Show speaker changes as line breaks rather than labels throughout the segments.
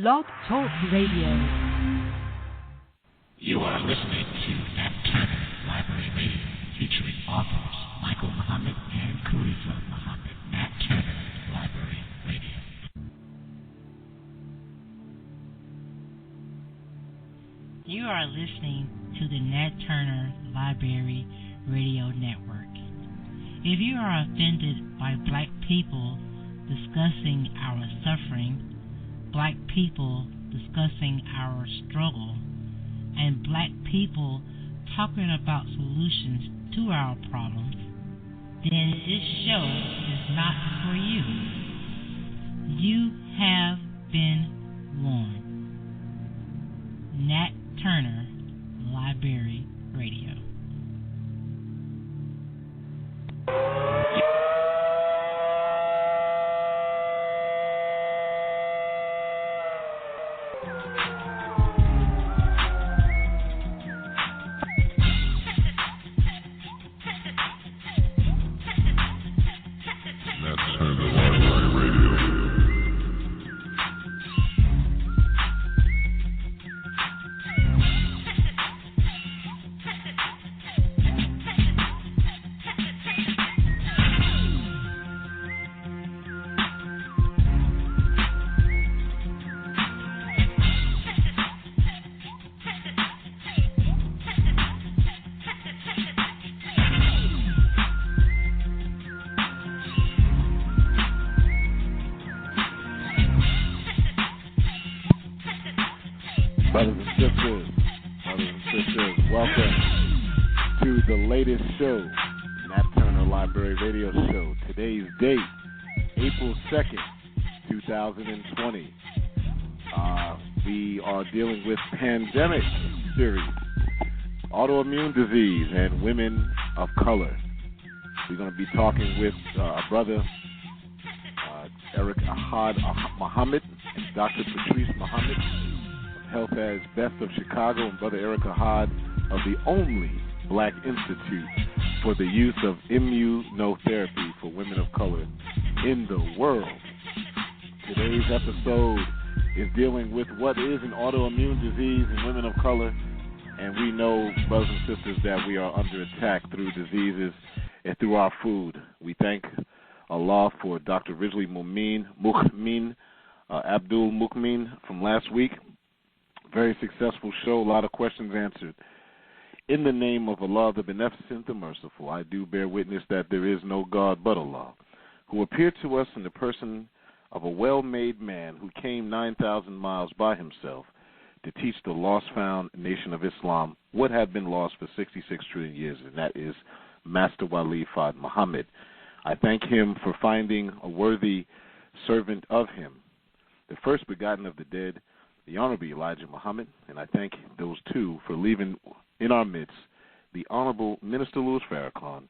Blog Talk Radio.
You are listening to Nat Turner Library Radio, featuring authors Michael Muhammad and Khalifa Muhammad. Nat Turner Library Radio.
You are listening to the Nat Turner Library Radio Network. If you are offended by black people discussing our suffering, black people discussing our struggle, and black people talking about solutions to our problems, then this show is not for you. You have been warned. Nat Turner Library Radio.
Brothers and sisters, welcome to the latest show, Nat Turner Library Radio Show. Today's date, April 2nd, 2020. We are dealing with pandemic series, autoimmune disease, and women of color. We're going to be talking with our brother, Eric Ahad Muhammad, and Dr. Patrice Muhammad, Health as Best of Chicago, and Brother Eric Ahad of the only Black Institute for the use of immunotherapy for women of color in the world. Today's episode is dealing with what is an autoimmune disease in women of color, and we know, brothers and sisters, that we are under attack through diseases and through our food. We thank Allah for Dr. Ridgely Abdul Mukmin from last week. Very successful show, a lot of questions answered. In the name of Allah, the Beneficent, the Merciful, I do bear witness that there is no God but Allah, who appeared to us in the person of a well-made man who came 9,000 miles by himself to teach the lost-found nation of Islam what had been lost for 66 trillion years, and that is Master Wali Fard Muhammad. I thank him for finding a worthy servant of him, the first begotten of the dead, the Honorable Elijah Muhammad, and I thank those two for leaving in our midst the Honorable Minister Louis Farrakhan,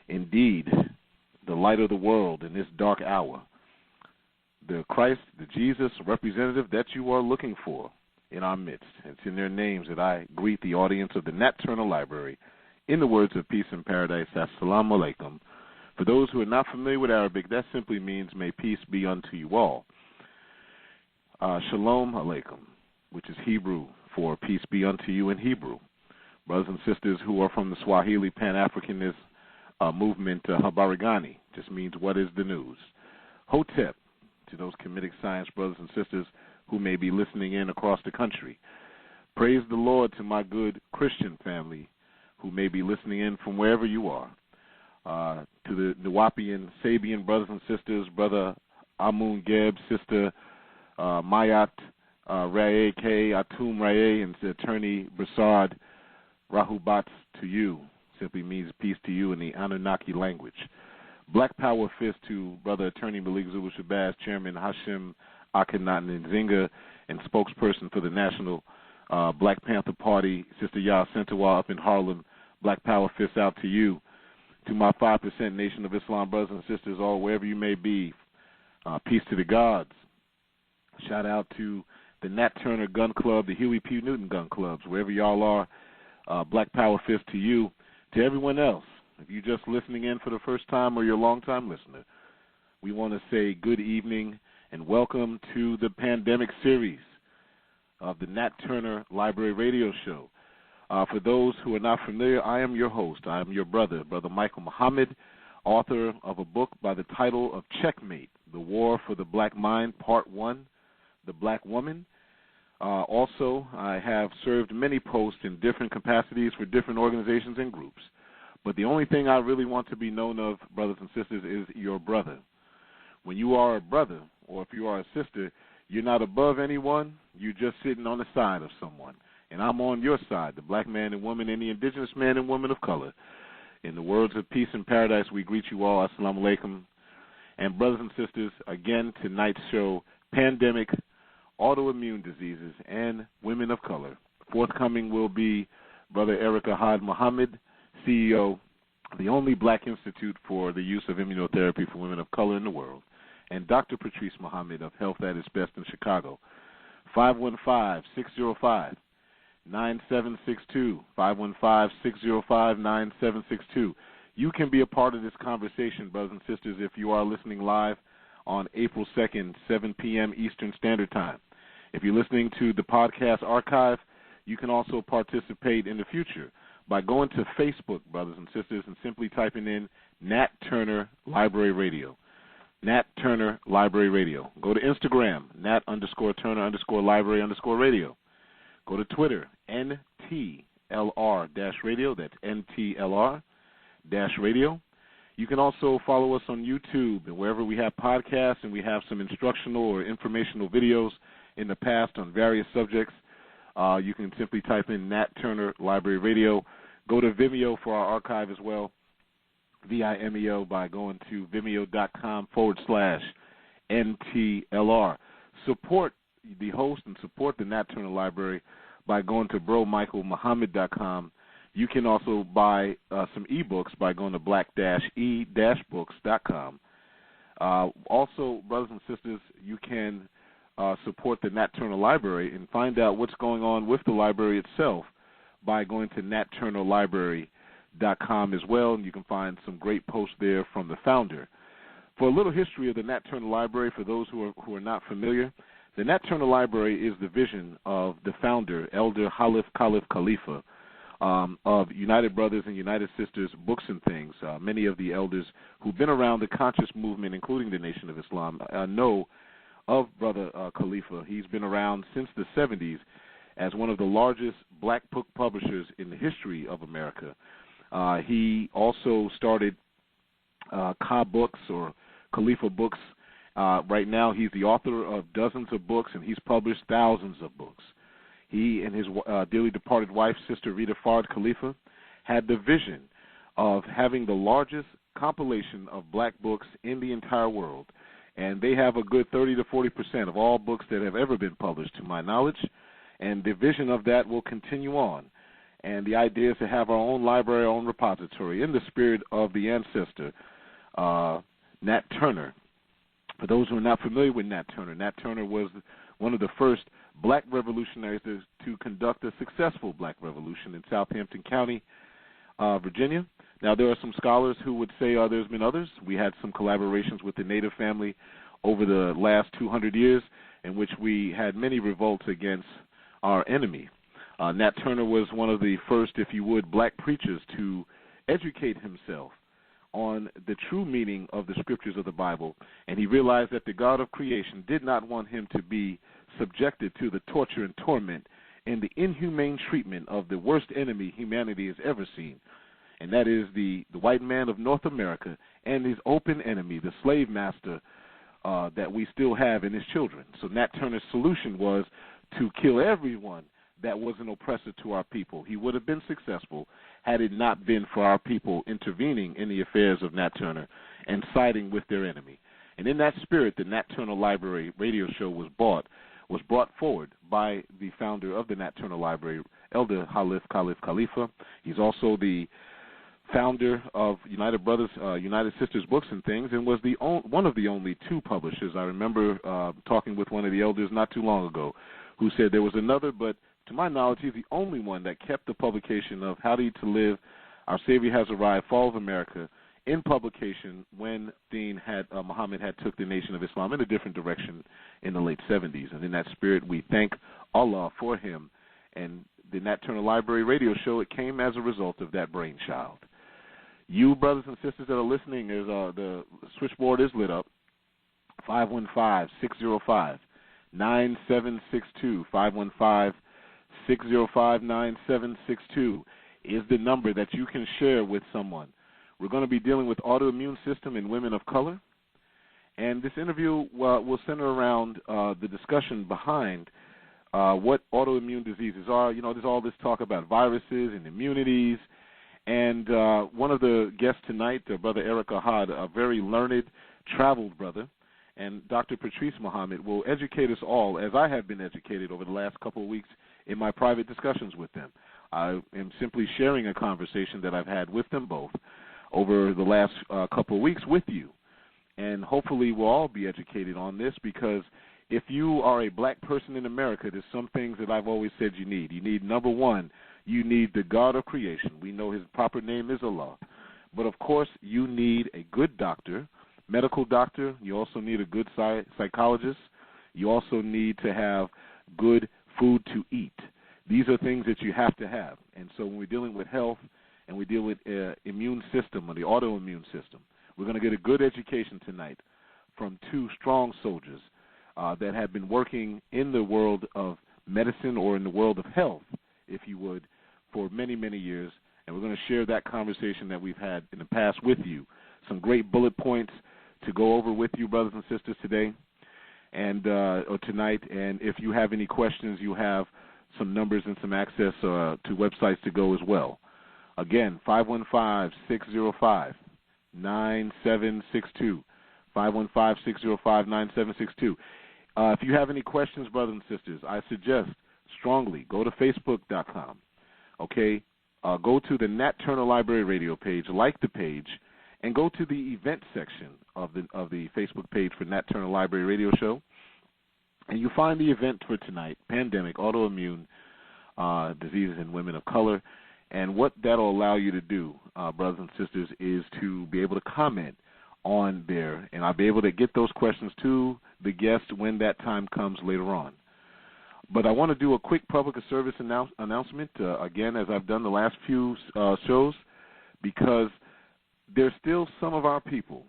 indeed the light of the world in this dark hour, the Christ, the Jesus representative that you are looking for in our midst. It's in their names that I greet the audience of the Nat Turner Library in the words of peace and paradise, Assalamu alaikum. For those who are not familiar with Arabic, that simply means may peace be unto you all. Shalom Alaikum, which is Hebrew for peace be unto you in Hebrew. Brothers and sisters who are from the Swahili Pan-Africanist movement, Habarigani, just means what is the news. Hotep, to those Kemetic science brothers and sisters who may be listening in across the country. Praise the Lord to my good Christian family who may be listening in from wherever you are. To the Nuwapian, Sabian brothers and sisters, Brother Amun Geb, Sister Mayat Raye K. Atum Raye, and Attorney Broussard Rahubats to you, simply means peace to you in the Anunnaki language. Black Power Fist to Brother Attorney Malik Zulu Shabazz, Chairman Hashim Akhenaten Nzinga, and spokesperson for the National Black Panther Party, Sister Yah Sentawa up in Harlem. Black Power Fist out to you. To my 5% Nation of Islam brothers and sisters, all wherever you may be, peace to the gods. Shout out to the Nat Turner Gun Club, the Huey P. Newton Gun Clubs, wherever y'all are. Black Power Fist to you. To everyone else, if you're just listening in for the first time or you're a long-time listener, we want to say good evening and welcome to the pandemic series of the Nat Turner Library Radio Show. For those who are not familiar, I am your host. I am your brother, Brother Michael Muhammad, author of a book by the title of Checkmate, The War for the Black Mind, Part 1, The Black Woman. Also, I have served many posts in different capacities for different organizations and groups. But the only thing I really want to be known of, brothers and sisters, is your brother. When you are a brother, or if you are a sister, you're not above anyone, you're just sitting on the side of someone. And I'm on your side, the black man and woman and the indigenous man and woman of color. In the words of peace and paradise, we greet you all. Assalamu alaikum. And brothers and sisters, again, tonight's show, pandemic, autoimmune diseases, and women of color. Forthcoming will be Brother Eric Ahad Muhammad, CEO of the only black institute for the use of immunotherapy for women of color in the world, and Dr. Patrice Muhammad of Health at its Best in Chicago. 515-605-9762, 515-605-9762. You can be a part of this conversation, brothers and sisters, if you are listening live on April 2nd, 7 p.m. Eastern Standard Time. If you're listening to the podcast archive, you can also participate in the future by going to Facebook, brothers and sisters, and simply typing in Nat Turner Library Radio. Nat Turner Library Radio. Go to Instagram, Nat_Turner_Library_radio. Go to Twitter, NTLR-radio. That's NTLR-radio. You can also follow us on YouTube and wherever we have podcasts, and we have some instructional or informational videos in the past on various subjects. You can simply type in Nat Turner Library Radio. Go to Vimeo for our archive as well, Vimeo, by going to vimeo.com/NTLR. Support the host and support the Nat Turner Library by going to bromichaelmuhammad.com. You can also buy some ebooks by going to black-e-books.com. Also, brothers and sisters, you can support the Nat Turner Library and find out what's going on with the library itself by going to natturnerlibrary.com as well, and you can find some great posts there from the founder. For a little history of the Nat Turner Library, for those who are not familiar, the Nat Turner Library is the vision of the founder, Elder Khalif Khalifa, of United Brothers and United Sisters Books and Things. Many of the elders who've been around the conscious movement, including the Nation of Islam, know of Brother Khalifa. He's been around since the 70s as one of the largest black book publishers in the history of America. He also started Ka Books or Khalifa Books. Right now he's the author of dozens of books, and he's published thousands of books. He and his dearly departed wife, Sister Rita Fard Khalifa, had the vision of having the largest compilation of black books in the entire world. And they have a good 30 to 40% of all books that have ever been published, to my knowledge. And the vision of that will continue on. And the idea is to have our own library, our own repository, in the spirit of the ancestor, Nat Turner. For those who are not familiar with Nat Turner was one of the first black revolutionaries to conduct a successful black revolution in Southampton County, Virginia. Now, there are some scholars who would say there's been others. We had some collaborations with the Native family over the last 200 years in which we had many revolts against our enemy. Nat Turner was one of the first, if you would, black preachers to educate himself on the true meaning of the scriptures of the Bible, and he realized that the God of creation did not want him to be subjected to the torture and torment and the inhumane treatment of the worst enemy humanity has ever seen, and that is the white man of North America and his open enemy, the slave master that we still have in his children. So Nat Turner's solution was to kill everyone that was an oppressor to our people. He would have been successful had it not been for our people intervening in the affairs of Nat Turner and siding with their enemy. And in that spirit, the Nat Turner Library radio show was brought forward by the founder of the Nat Turner Library, Elder Khalif Khalifa. He's also the founder of United Brothers, United Sisters Books and Things, and was one of the only two publishers. I remember talking with one of the elders not too long ago who said there was another, but to my knowledge, he's the only one that kept the publication of How to Eat to Live, Our Savior Has Arrived, Fall of America, in publication when Muhammad had took the Nation of Islam in a different direction in the late 70s. And in that spirit, we thank Allah for him. And the Nat Turner Library radio show, it came as a result of that brainchild. You brothers and sisters that are listening, the switchboard is lit up. 515-605-9762. 515-605-9762 is the number that you can share with someone. We're going to be dealing with autoimmune system in women of color. And this interview will center around the discussion behind what autoimmune diseases are. You know, there's all this talk about viruses and immunities. And one of the guests tonight, Brother Eric Ahad, a very learned, traveled brother, and Dr. Patrice Muhammad will educate us all, as I have been educated over the last couple of weeks in my private discussions with them. I am simply sharing a conversation that I've had with them both over the last couple of weeks with you. And hopefully we'll all be educated on this, because if you are a black person in America, there's some things that I've always said you need. You need, number one, you need the God of creation. We know his proper name is Allah. But, of course, you need a good doctor, medical doctor. You also need a good psychologist. You also need to have good food to eat. These are things that you have to have. And so when we're dealing with health and we deal with immune system or the autoimmune system, we're going to get a good education tonight from two strong soldiers that have been working in the world of medicine, or in the world of health, if you would, for many, many years. And we're going to share that conversation that we've had in the past with you. Some great bullet points to go over with you, brothers and sisters, today and or tonight. And if you have any questions, you have some numbers and some access to websites to go as well. Again, 515-605-9762. 515-605-9762. If you have any questions, brothers and sisters, I suggest strongly go to Facebook.com. Okay, go to the Nat Turner Library radio page, like the page, and go to the event section of the Facebook page for Nat Turner Library Radio Show, and you find the event for tonight: pandemic, autoimmune diseases in women of color. And what that'll allow you to do, brothers and sisters, is to be able to comment on there, and I'll be able to get those questions to the guest when that time comes later on. But I want to do a quick public service announcement, again, as I've done the last few shows, because there's still some of our people,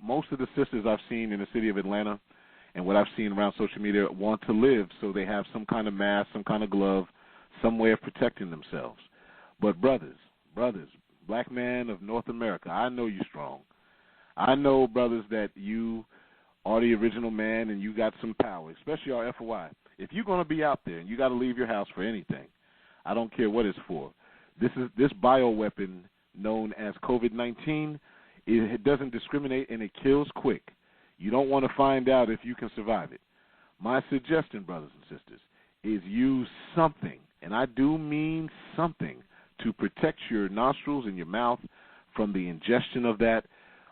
most of the sisters I've seen in the city of Atlanta and what I've seen around social media, want to live, so they have some kind of mask, some kind of glove, some way of protecting themselves. But brothers, black man of North America, I know you're strong. I know, brothers, that you are the original man and you got some power, especially our FOI. If you're going to be out there and you got to leave your house for anything, I don't care what it's for. This bioweapon known as COVID-19, it doesn't discriminate and it kills quick. You don't want to find out if you can survive it. My suggestion, brothers and sisters, is use something, and I do mean something, to protect your nostrils and your mouth from the ingestion of that.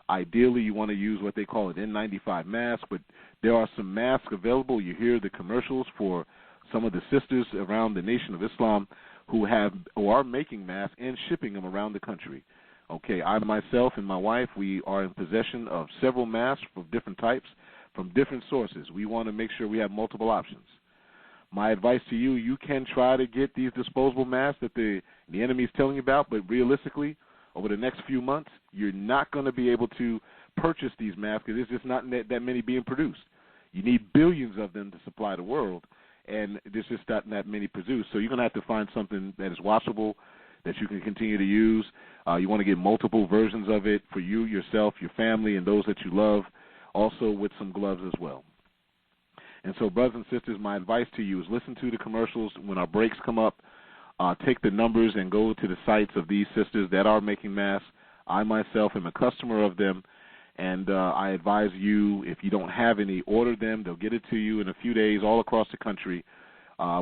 Ideally, you want to use what they call an N95 mask, but there are some masks available. You hear the commercials for some of the sisters around the Nation of Islam who are making masks and shipping them around the country. Okay, I myself and my wife, we are in possession of several masks of different types from different sources. We want to make sure we have multiple options. My advice to you, you can try to get these disposable masks that the enemy is telling you about, but realistically, over the next few months, you're not going to be able to purchase these masks because there's just not that many being produced. You need billions of them to supply the world, and there's just not that many produced. So you're going to have to find something that is washable, that you can continue to use. You want to get multiple versions of it for you, yourself, your family, and those that you love, also with some gloves as well. And so, brothers and sisters, my advice to you is listen to the commercials when our breaks come up. Take the numbers and go to the sites of these sisters that are making masks. I myself am a customer of them, and I advise you, if you don't have any, order them. They'll get it to you in a few days all across the country.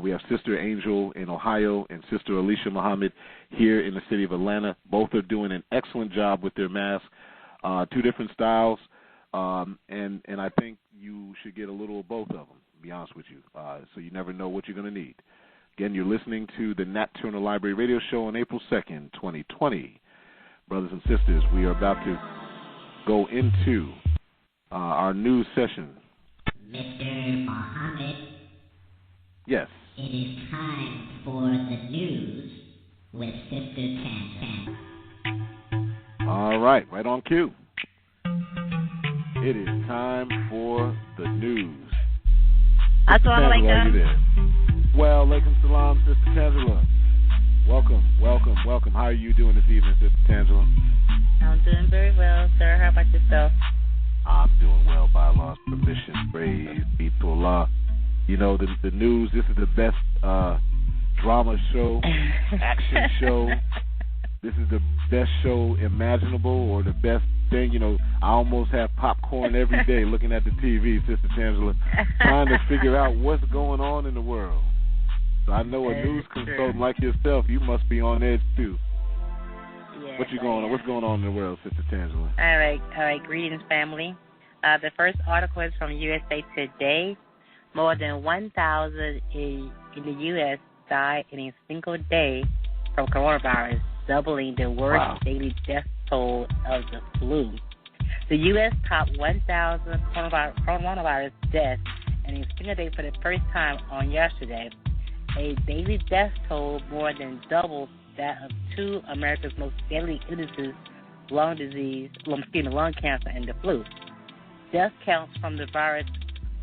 We have Sister Angel in Ohio and Sister Alicia Muhammad here in the city of Atlanta. Both are doing an excellent job with their masks, two different styles, and I think you should get a little of both of them, to be honest with you, so you never know what you're going to need. Again, you're listening to the Nat Turner Library Radio Show on April 2nd, 2020. brothers and sisters, we are about to go into our news session.
Mr. Muhammad.
Yes.
It is time for the news with Sister Tan.
All right on cue. It is time for the news.
Assalamu
alaikum. Are you there? Well, alaikum salam, Sister Tangela. Welcome. How are you doing this evening, Sister Tangela?
I'm doing very well, sir. How about yourself?
I'm doing well by Allah's permission. Praise be to Allah. You know, the news, this is the best drama show, action show. This is the best show imaginable, or the best thing. You know, I almost have popcorn every day looking at the TV, Sister Tangela, trying to figure out what's going on in the world. So I know a news consultant like yourself, you must be on edge too.
Yes,
What's going on in the world, Sister Tangela?
All right. Greetings, family. The first article is from USA Today. More than 1,000 in the U.S. died in a single day from coronavirus, doubling the worst daily death toll of the flu. The U.S. topped 1,000 coronavirus deaths in a single day for the first time on yesterday. A daily death toll more than double that of two of America's most deadly illnesses, lung cancer and the flu. Death counts from the virus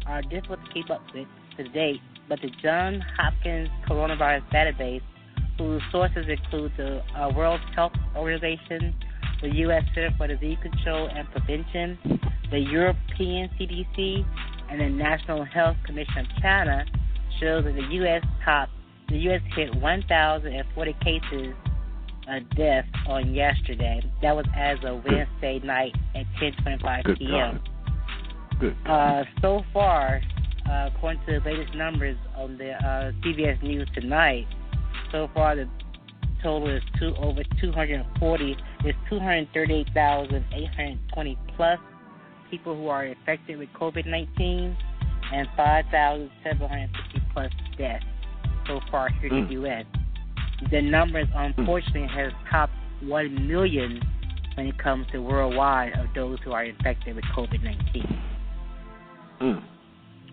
are difficult to keep up with to date, but the Johns Hopkins Coronavirus Database, whose sources include the World Health Organization, the U.S. Center for Disease Control and Prevention, the European CDC, and the National Health Commission of China, shows that the U.S. hit 1,040 cases of death on yesterday. That was as of Wednesday night at 10:25 p.m.
Good.
So far, according to the latest numbers on the CBS News tonight, so far the total is over 240. There's 238,820 plus people who are infected with COVID-19 and 5,750 plus deaths so far here in the U.S. The numbers, unfortunately, has topped 1 million when it comes to worldwide of those who are infected with COVID-19.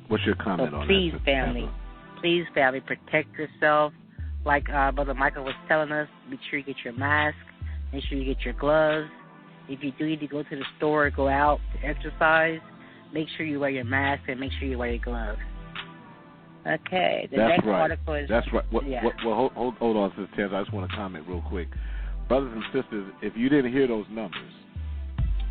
What's your comment on
please,
that?
Please, family, protect yourself. Like Brother Michael was telling us, make sure you get your mask, make sure you get your gloves. If you do need to go to the store or go out to exercise, make sure you wear your mask and make sure you wear your gloves. Okay, the next article is...
That's right. Well, hold on, Sister Taz. I just want to comment real quick. Brothers and sisters, if you didn't hear those numbers,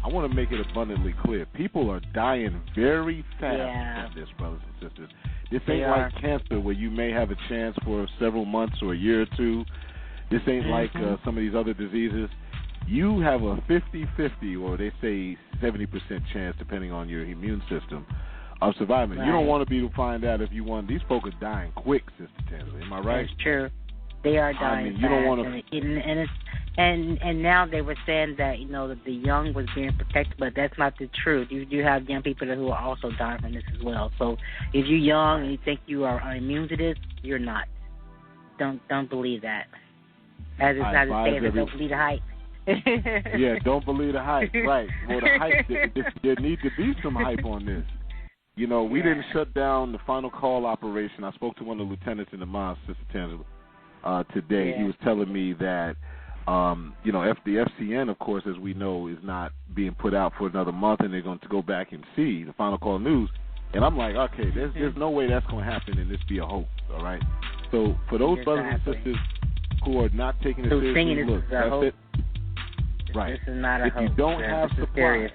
I want to make it abundantly clear. People are dying very fast from this, brothers and sisters. This ain't like cancer where you may have a chance for several months or a year or two. This ain't like some of these other diseases. You have a 50-50, or they say 70% chance, depending on your immune system, of surviving. Right. You don't want to be to find out if you want. These folk are dying quick, Sister Tangela. Am I right?
That's true. They are dying fast. You don't want to... And now they were saying that, you know, that the young was being protected, but that's not the truth. You do have young people who are also dying from this as well. So if you're young and you think you are immune to this, you're not. Don't believe that. As it's not to say, don't believe the hype.
Yeah, don't believe the hype. Right. Well, the hype, there needs to be some hype on this. You know, we didn't shut down the final call operation. I spoke to one of the lieutenants in the mosque, Sister Tangela, today. He was telling me that, you know, the FCN, of course, as we know, is not being put out for another month, and they're going to go back and see the final call news. And I'm like, okay, there's no way that's going to happen and this be a hoax, all right? So for those brothers and sisters who are not taking it seriously, look, that's it. Right.
This is not a hoax.
If you don't have supplies,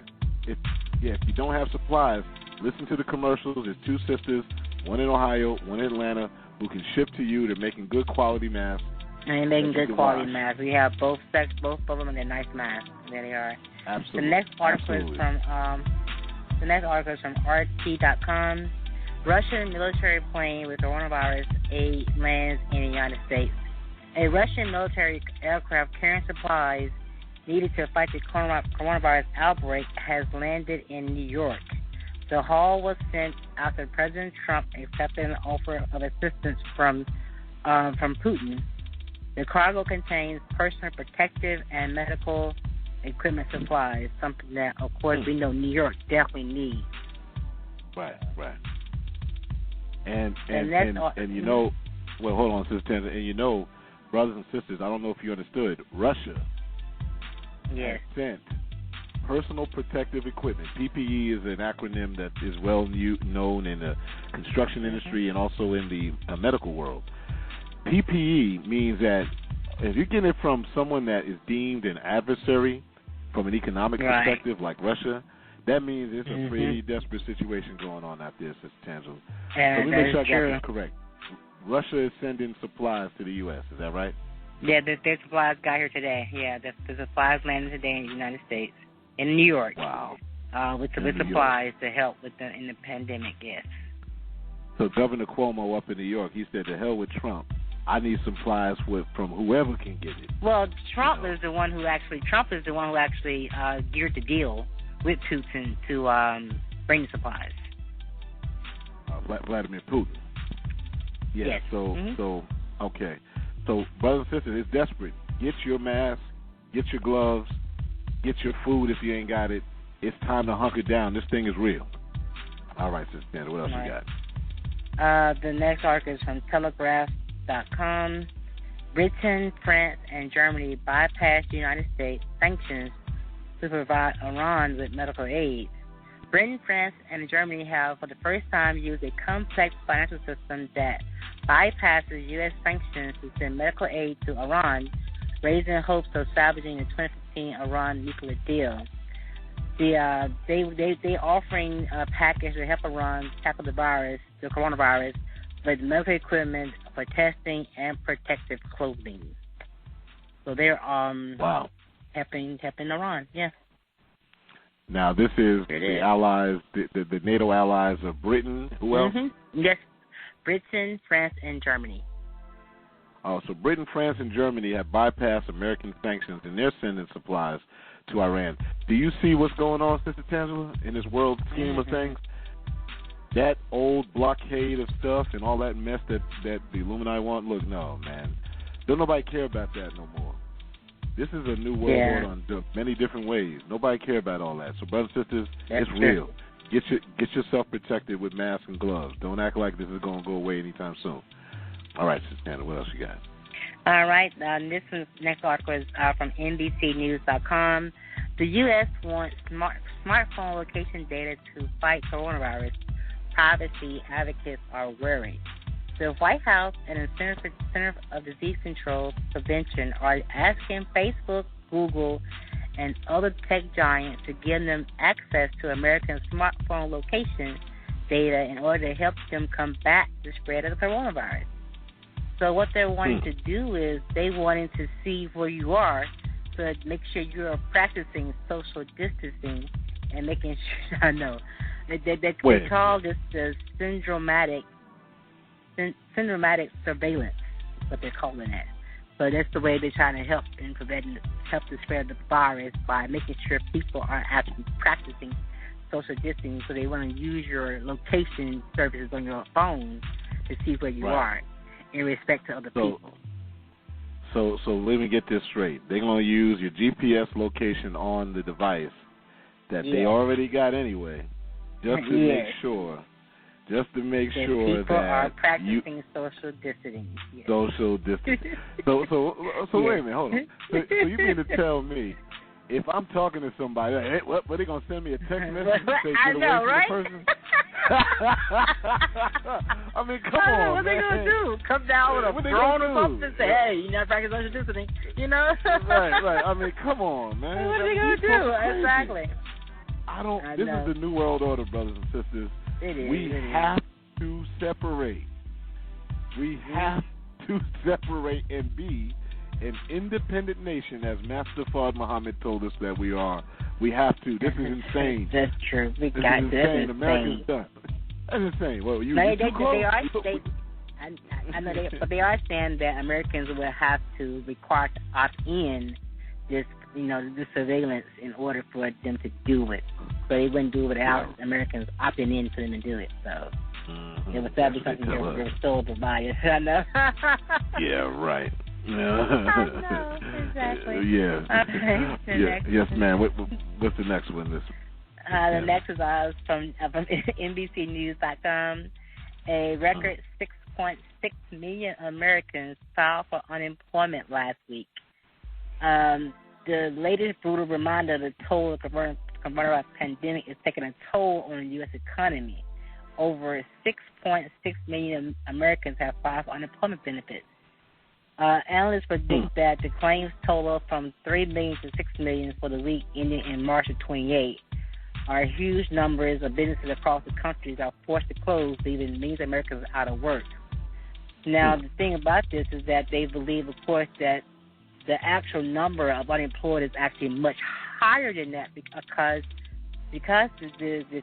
if you don't have supplies, listen to the commercials. There's two sisters, one in Ohio, one in Atlanta, who can ship to you. They're making good quality masks.
And they're making good quality masks. We have both of them, and they're nice masks. There they are.
Absolutely.
The next article is from RT.com. Russian military plane with coronavirus aid lands in the United States. A Russian military aircraft carrying supplies needed to fight the coronavirus outbreak has landed in New York. The haul was sent after President Trump accepted an offer of assistance from Putin. The cargo contains personal protective and medical equipment supply is something that, of course, we know New York definitely needs.
Right. And you know, well, hold on, Sister Tanda, and you know, brothers and sisters, I don't know if you understood, Russia has sent personal protective equipment. PPE is an acronym that is well known in the construction industry and also in the medical world. PPE means that if you get it from someone that is deemed an adversary from an economic perspective, like Russia, that means it's a pretty desperate situation going on out there, Sister Tangela. So let me make sure I got this correct. Russia is sending supplies to the U.S., is that right?
Yeah, their supplies got here today. Yeah, the supplies landed today in the United States, in New York.
Wow.
With supplies to help in the pandemic, yes.
So Governor Cuomo up in New York, he said, to hell with Trump. I need supplies from whoever can get it.
Well, Trump is the one who actually geared the deal with Putin to bring the supplies.
Vladimir Putin. Yeah,
yes.
So okay. So, brothers and sisters, it's desperate. Get your mask, get your gloves, get your food if you ain't got it. It's time to hunker down. This thing is real. All right, Sister Tanda, what else you got?
The next article is from Telegraph.com. Britain, France, and Germany bypassed the United States sanctions to provide Iran with medical aid. Britain, France, and Germany have, for the first time, used a complex financial system that bypasses U.S. sanctions to send medical aid to Iran, raising hopes of salvaging the 2015 Iran nuclear deal. They offering a package to help Iran tackle the coronavirus, with medical equipment for testing and protective clothing. So they're helping Iran. Yeah.
Now this is the allies, the NATO allies of Britain. Who else?
Yes, Britain, France, and Germany.
Oh, so Britain, France, and Germany have bypassed American sanctions, and they're sending supplies to Iran. Do you see what's going on, Sister Tangela, in this world scheme of things? That old blockade of stuff and all that mess that the Illuminati want, look, no, man. Don't nobody care about that no more. This is a new world order in many different ways. Nobody care about all that. So, brothers and sisters, it's real. Get yourself protected with masks and gloves. Don't act like this is going to go away anytime soon. All right, Sister Tanda, what else you got?
All right, next article is from NBCNews.com. The U.S. wants smartphone location data to fight coronavirus. Privacy advocates are worried. The White House and the Center of Disease Control Prevention are asking Facebook, Google, and other tech giants to give them access to American smartphone location data in order to help them combat the spread of the coronavirus. So what they're wanting to do is they're wanting to see where you are, so that make sure you're practicing social distancing and making sure. I know they call this the syndromatic surveillance. What they're calling that. So that's the way they're trying to help the spread of the virus by making sure people are actually practicing social distancing. So they want to use your location services on your phone to see where you are in respect to other people.
So let me get this straight. They're going to use your GPS location on the device that they already got anyway, just to make sure. Just to make sure
people
that
are practicing social distancing. Yes.
Social distancing. So wait a minute, hold on. So you mean to tell me, if I'm talking to somebody, hey, what are they gonna send me a text message and say get away from the person? I mean, come on,
what are they gonna do? Come down with a drone or something and say, hey, you're not practicing social distancing, you know?
right. I mean, come on, man.
What are they gonna do? Exactly.
This is the new world order, brothers and sisters. We have to separate. We have to separate and be an independent nation, as Master Fard Muhammad told us that we are. We have to. This is insane.
That's true.
This is insane. Americans done. That's insane. Well,
but they are saying that Americans will have to require to opt in this surveillance in order for them to do it. So they wouldn't do it without Americans opting in for them to do it. So it was something they were told to buy it. I know.
Yeah, right.
know, exactly.
Yes, ma'am. What's the next one?
The next is from NBCNews.com. A record 6.6 million Americans filed for unemployment last week. The latest brutal reminder of the toll of the coronavirus pandemic is taking a toll on the U.S. economy. Over 6.6 million Americans have filed for unemployment benefits. Analysts predict that the claims total from 3 million to 6 million for the week ending in March of 28 are huge numbers of businesses across the country that are forced to close, leaving millions of Americans out of work. Now, the thing about this is that they believe, of course, that the actual number of unemployed is actually much higher than that because the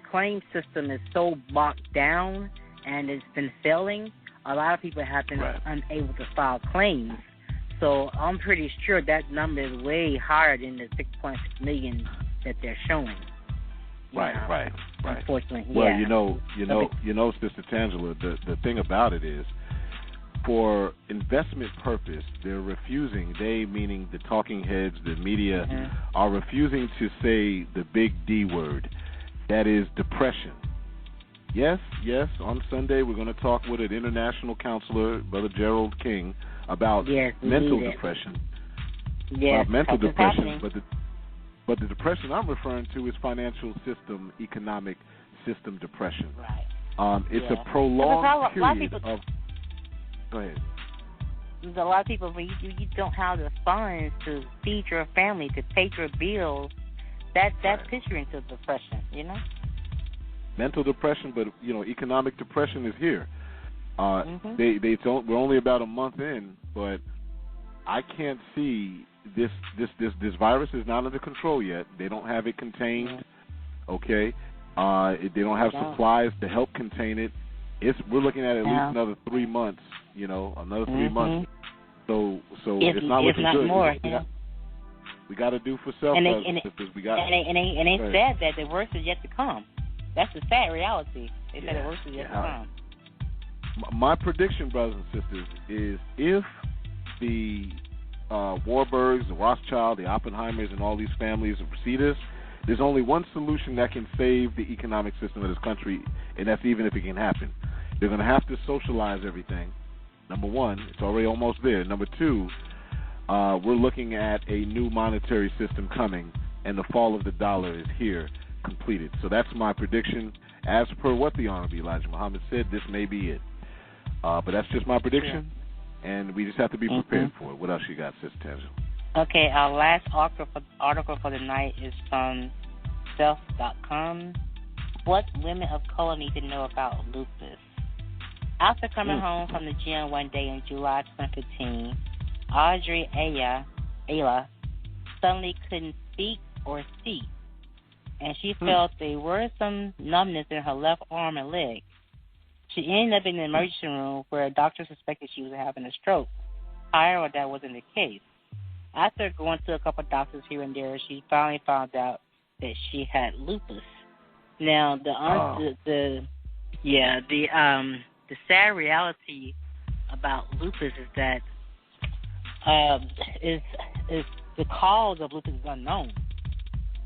claim system is so bogged down and it's been failing. A lot of people have been unable to file claims. So I'm pretty sure that number is way higher than the 6.6 million that they're showing.
Right.
Unfortunately,
well, you know, Sister Tangela, the thing about it is, for investment purpose, they're refusing. They, meaning the talking heads, the media, are refusing to say the big D word. That is depression. Yes. On Sunday, we're going to talk with an international counselor, Brother Gerald King, about mental depression.
Yes,
mental depression. But the depression I'm referring to is financial system, economic system depression.
Right.
It's a prolonged period of. Go ahead.
There's a lot of people, when you don't have the funds to feed your family, to pay your bills, that puts you into depression, you know?
Mental depression, but, economic depression is here. We're only about a month in, but I can't see this virus is not under control yet. They don't have it contained, okay? They don't have supplies to help contain it. We're looking at least another 3 months, another 3 months. So it's not looking good.
More,
we got to do for self.
And they said that the worst is yet to come. That's the sad reality. They said the worst is yet to come.
My prediction, brothers and sisters, is if the Warburgs, the Rothschild, the Oppenheimers, and all these families see this, there's only one solution that can save the economic system of this country, and that's even if it can happen. They're going to have to socialize everything. Number one, it's already almost there. Number two, we're looking at a new monetary system coming, and the fall of the dollar is here, completed. So that's my prediction. As per what the Honorable Elijah Muhammad said, this may be it. But that's just my prediction, and we just have to be prepared for it. What else you got, Sister Tangela?
Okay, our last article for the night is from self.com. What women of color need to know about lupus. After coming home from the gym one day in July 2015, Audrey Ayla suddenly couldn't speak or see, and she felt a worrisome numbness in her left arm and leg. She ended up in the emergency room where doctors suspected she was having a stroke. However, that wasn't the case. After going to a couple of doctors here and there, she finally found out that she had lupus. Now, the sad reality about lupus is that is the cause of lupus is unknown.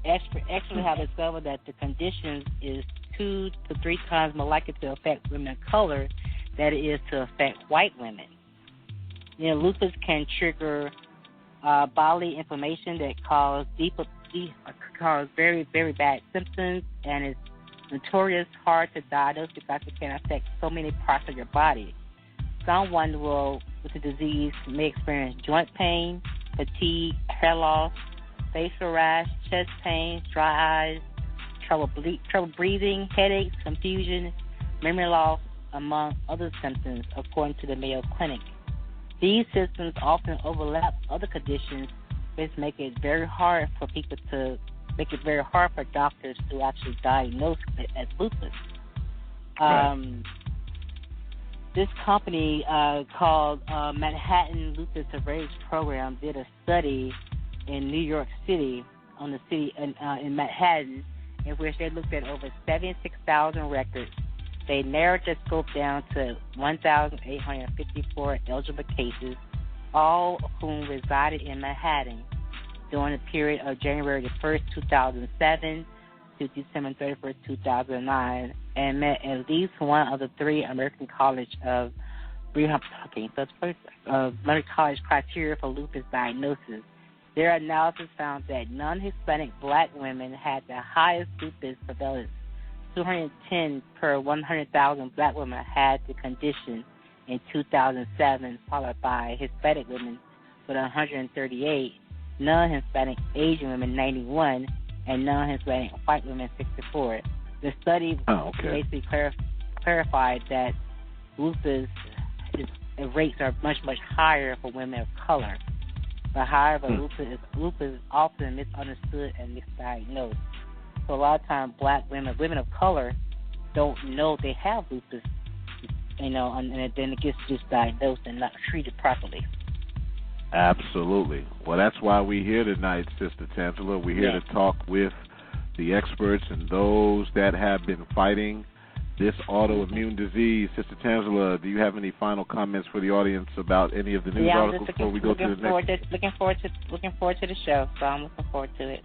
Experts have discovered that the condition is 2 to 3 times more likely to affect women of color than it is to affect white women. Lupus can trigger bodily inflammation that cause very, very bad symptoms, and it's notorious hard to diagnose because it can affect so many parts of your body. Someone with the disease may experience joint pain, fatigue, hair loss, facial rash, chest pain, dry eyes, trouble breathing, headaches, confusion, memory loss, among other symptoms, according to the Mayo Clinic. These symptoms often overlap other conditions, which make it very hard for doctors to actually diagnose it as lupus. This company called Manhattan Lupus Surveillance Program did a study in New York City, on the city in Manhattan, in which they looked at over 76,000 records. They narrowed the scope down to 1,854 eligible cases, all of whom resided in Manhattan during the period of January the 1st, 2007 to December 31st, 2009, and met at least one of the three American College of American College criteria for lupus diagnosis. Their analysis found that non-Hispanic black women had the highest lupus prevalence. 210 per 100,000 black women had the condition in 2007, followed by Hispanic women with 138, non-Hispanic Asian women 91, and non-Hispanic white women 64. The study basically clarified that lupus rates are much, much higher for women of color. But however, lupus is often misunderstood and misdiagnosed. So a lot of times black women of color don't know they have lupus, and then it gets just diagnosed and not treated properly.
Absolutely. Well, that's why we're here tonight, Sister Tangela. We're here to talk with the experts and those that have been fighting this autoimmune disease. Sister Tangela, do you have any final comments for the audience about any of the news articles before we go to the next?
Looking forward to the show, so I'm looking forward to it.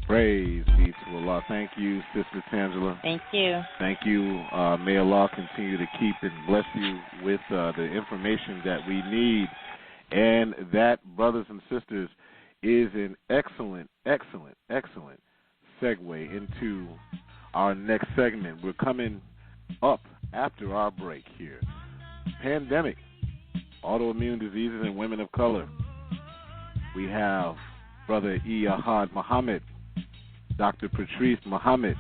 Praise be to Allah. Thank you, Sister Tangela.
Thank you.
Thank you. May Allah continue to keep and bless you with the information that we need. And that, brothers and sisters, is an excellent segue into our next segment. We're coming up after our break here. Pandemic, autoimmune diseases in women of color. We have Brother Ahad Muhammad, Dr. Patrice Muhammad,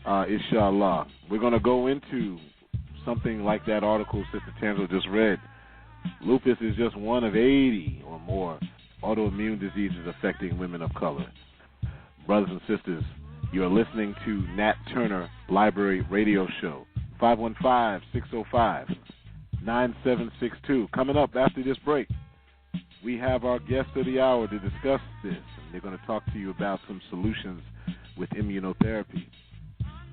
inshallah. We're going to go into something like that article Sister Tangela just read. Lupus is just one of 80 or more autoimmune diseases affecting women of color. Brothers and sisters, you're listening to Nat Turner Library Radio Show, 515-605-9762. Coming up after this break, we have our guest of the hour to discuss this, and they're going to talk to you about some solutions with immunotherapy.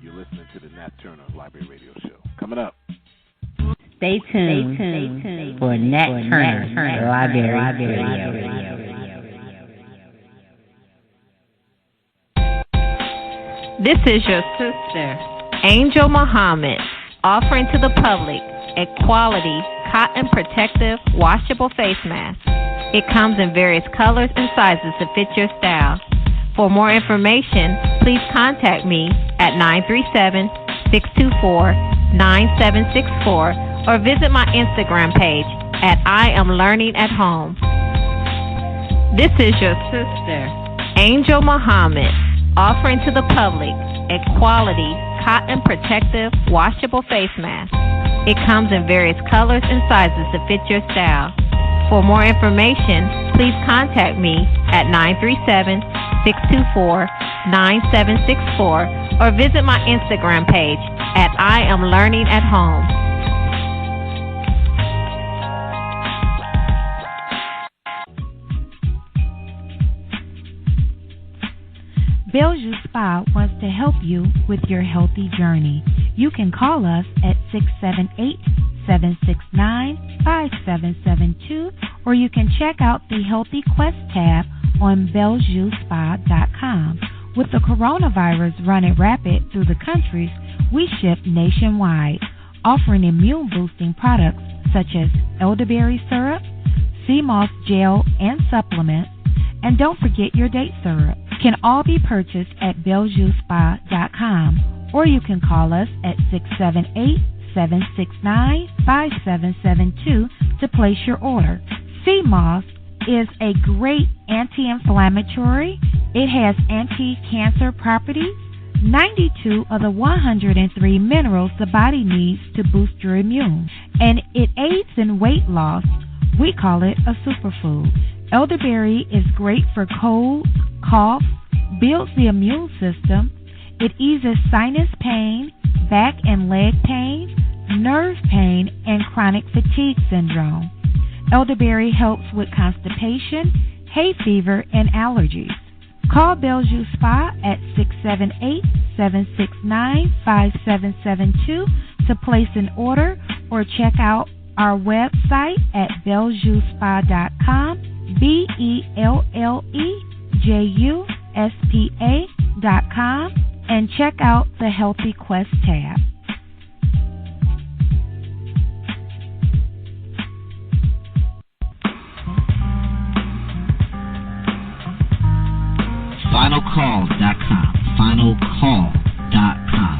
You're listening to the Nat Turner Library Radio Show. Coming up.
Stay tuned for Nat Turner Library Radio.
This is your sister, Angel Muhammad, offering to the public a quality cotton protective washable face mask. It comes in various colors and sizes to fit your style. For more information, please contact me at 937-624-9764 or visit my Instagram page at I Am Learning at Home. This is your sister, Angel Muhammad, offering to the public a quality cotton protective washable face mask. It comes in various colors and sizes to fit your style. For more information, please contact me at 937-624-9764 or visit my Instagram page at I Am Learning at Home.
Bellevue Spa wants to help you with your healthy journey. You can call us at 678-769-5772, or you can check out the Healthy Quest tab on BellevueSpa.com. With the coronavirus running rapid through the countries, we ship nationwide, offering immune-boosting products such as elderberry syrup, sea moss gel and supplements, and don't forget your date syrup. Can all be purchased at BellevueSpa.com, or you can call us at 678-769-5772 to place your order. Sea moss is a great anti-inflammatory. It has anti-cancer properties, 92 of the 103 minerals the body needs to boost your immune, and it aids in weight loss. We call it a superfood. Elderberry is great for colds, coughs, builds the immune system. It eases sinus pain, back and leg pain, nerve pain, and chronic fatigue syndrome. Elderberry helps with constipation, hay fever, and allergies. Call Bellevue Spa at 678-769-5772 to place an order or check out our website at BellevUSpa.com, BellevUSpa.com, and check out the Healthy Quest tab.
FinalCall.com. FinalCall.com.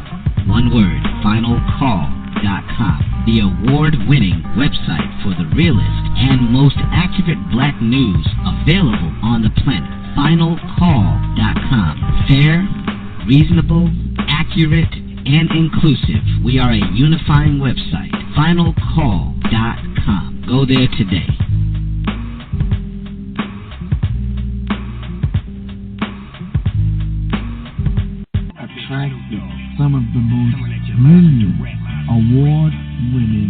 One word, FinalCall.com. The award-winning website for the realest and most accurate black news available on the planet. FinalCall.com. Fair, reasonable, accurate, and inclusive. We are a unifying website. FinalCall.com. Go there today.
Some of the most brilliant, award-winning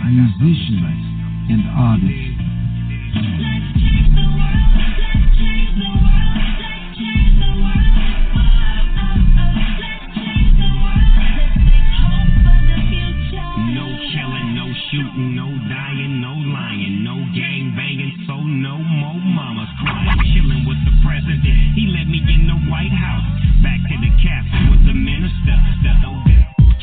musicians and artists.
No killing, no shooting, no dying, no lying, no gang banging, so no more mamas crying. Chilling with the president, he let me in the White House. Back to the captain with the minister.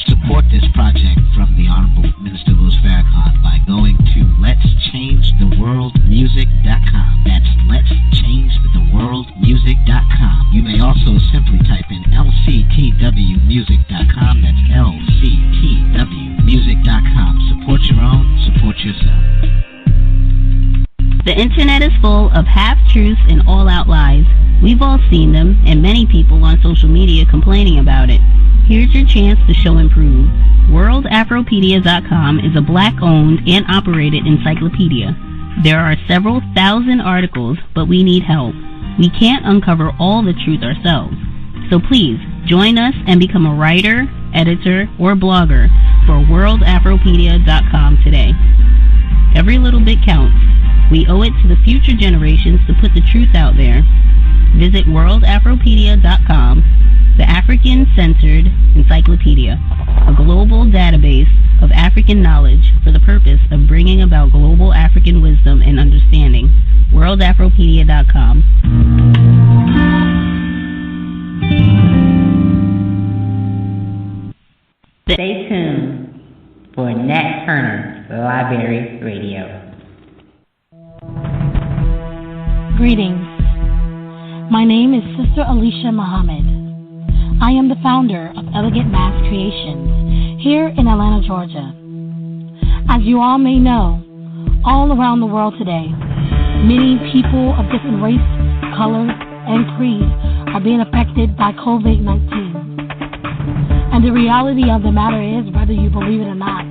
Support this project from the Honorable Minister Louis Farrakhan by going to letschangetheworldmusic.com. That's letschangetheworldmusic.com. You may also simply type in lctwmusic.com. That's lctwmusic.com. Support your own, support yourself.
The internet is full of half-truths and all-out lies. We've all seen them, and many people on social media complaining about it. Here's your chance to show and prove. WorldAfropedia.com is a black-owned and operated encyclopedia. There are several thousand articles, but we need help. We can't uncover all the truth ourselves. So please, join us and become a writer, editor, or blogger for WorldAfropedia.com today. Every little bit counts. We owe it to the future generations to put the truth out there. Visit WorldAfropedia.com, the African-centered encyclopedia, a global database of African knowledge for the purpose of bringing about global African wisdom and understanding. WorldAfropedia.com.
Stay tuned for Nat Turner's Library Radio.
Greetings. My name is Sister Alicia Muhammad. I am the founder of Elegant Mass Creations here in Atlanta, Georgia. As you all may know, all around the world today, many people of different race, color, and creed are being affected by COVID-19. And the reality of the matter is, whether you believe it or not,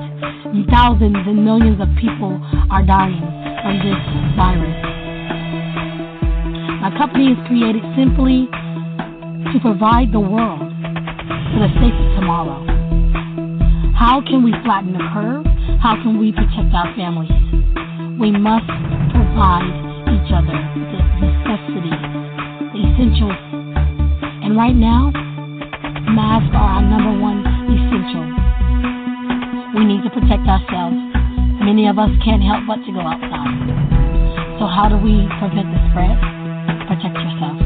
thousands and millions of people are dying from this virus. My company is created simply to provide the world with a safer tomorrow. How can we flatten the curve? How can we protect our families? We must provide each other the necessities, the essentials. And right now, masks are our number one essential. We need to protect ourselves. Many of us can't help but to go outside. So how do we prevent the spread? Protect yourself.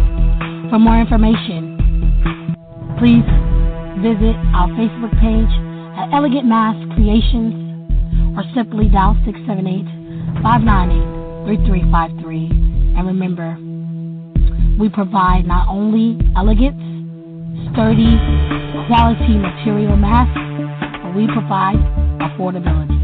For more information, please visit our Facebook page at Elegant Mass Creations or simply dial 678-598-3353. And remember, we provide not only elegance, sturdy, quality material masks, but we provide affordability.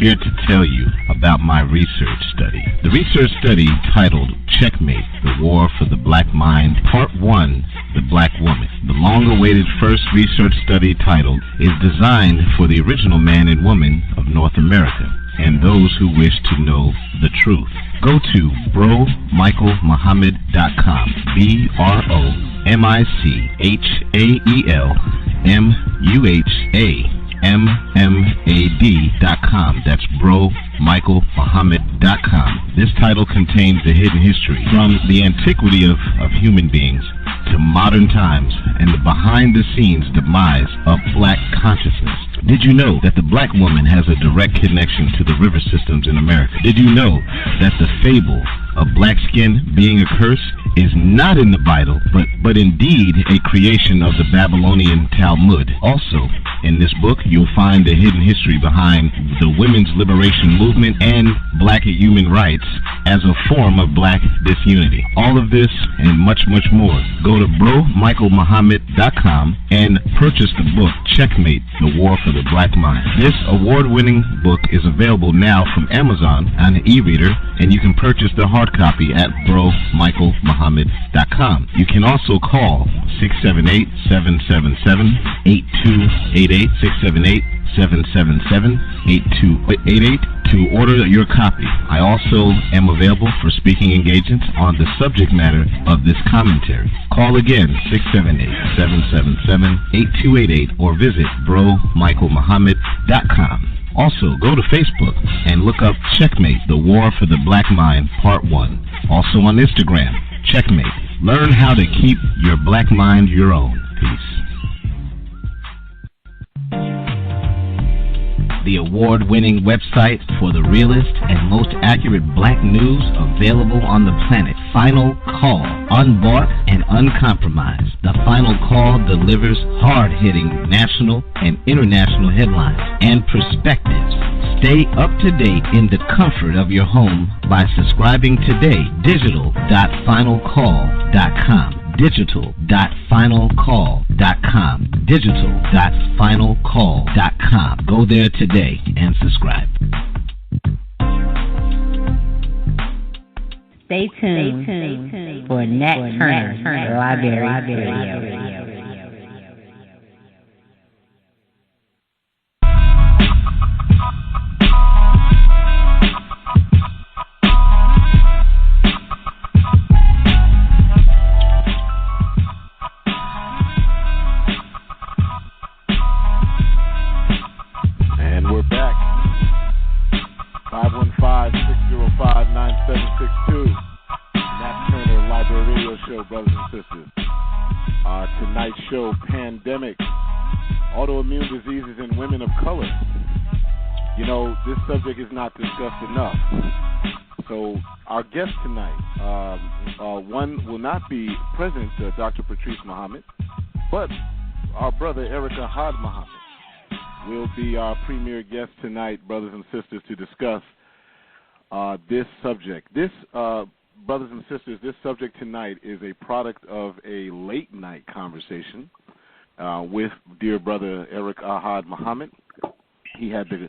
Here to tell you about my research study. The research study titled Checkmate, the War for the Black Mind, Part 1, The Black Woman. The long-awaited first research study titled is designed for the original man and woman of North America and those who wish to know the truth. Go to bromichaelmuhammad.com, BROMICHAELMUHA BroMichaelMuhammad.com. That's BroMichaelMuhammad.com. This title contains the hidden history from the antiquity of human beings to modern times and the behind-the-scenes demise of black consciousness. Did you know that the black woman has a direct connection to the river systems in America? Did you know that the fable of black skin being a curse is not in the Bible, but indeed a creation of the Babylonian Talmud? Also, in this book, you'll find the hidden history behind the women's liberation movement and black human rights as a form of black disunity. All of this and much, much more. Go to BroMichaelMuhammad.com and purchase the book, Checkmate, The War for the Black Mind. This award-winning book is available now from Amazon on an e-reader, and you can purchase the hard copy at BroMichaelMuhammad.com. You can also call 678-777-8288, 678-777-8288 to order your copy. I also am available for speaking engagements on the subject matter of this commentary. Call again, 678-777-8288, or visit BroMichaelMuhammad.com. Also, go to Facebook and look up Checkmate, The War for the Black Mind, Part 1. Also on Instagram, Checkmate. Learn how to keep your black mind your own. Peace. The award-winning website for the realest and most accurate black news available on the planet. Final Call. Unbought and uncompromised. The Final Call delivers hard-hitting national and international headlines and perspectives. Stay up to date in the comfort of your home by subscribing today. Digital.finalcall.com. Digital.finalcall.com. Digital.finalcall.com. Go there today and subscribe.
Stay tuned for Nat Turner Library Radio.
And we're back. 515-605-9762. Nat Turner Library Radio Show, brothers and sisters. Tonight's show, Pandemic, Autoimmune Diseases in Women of Color. You know, this subject is not discussed enough. So our guest tonight, one will not be present, Dr. Patrice Muhammad, but our brother Eric Ahad Muhammad will be our premier guest tonight, brothers and sisters, to discuss this subject. This, brothers and sisters, this subject tonight is a product of a late night conversation with dear brother Eric Ahad Muhammad. He had the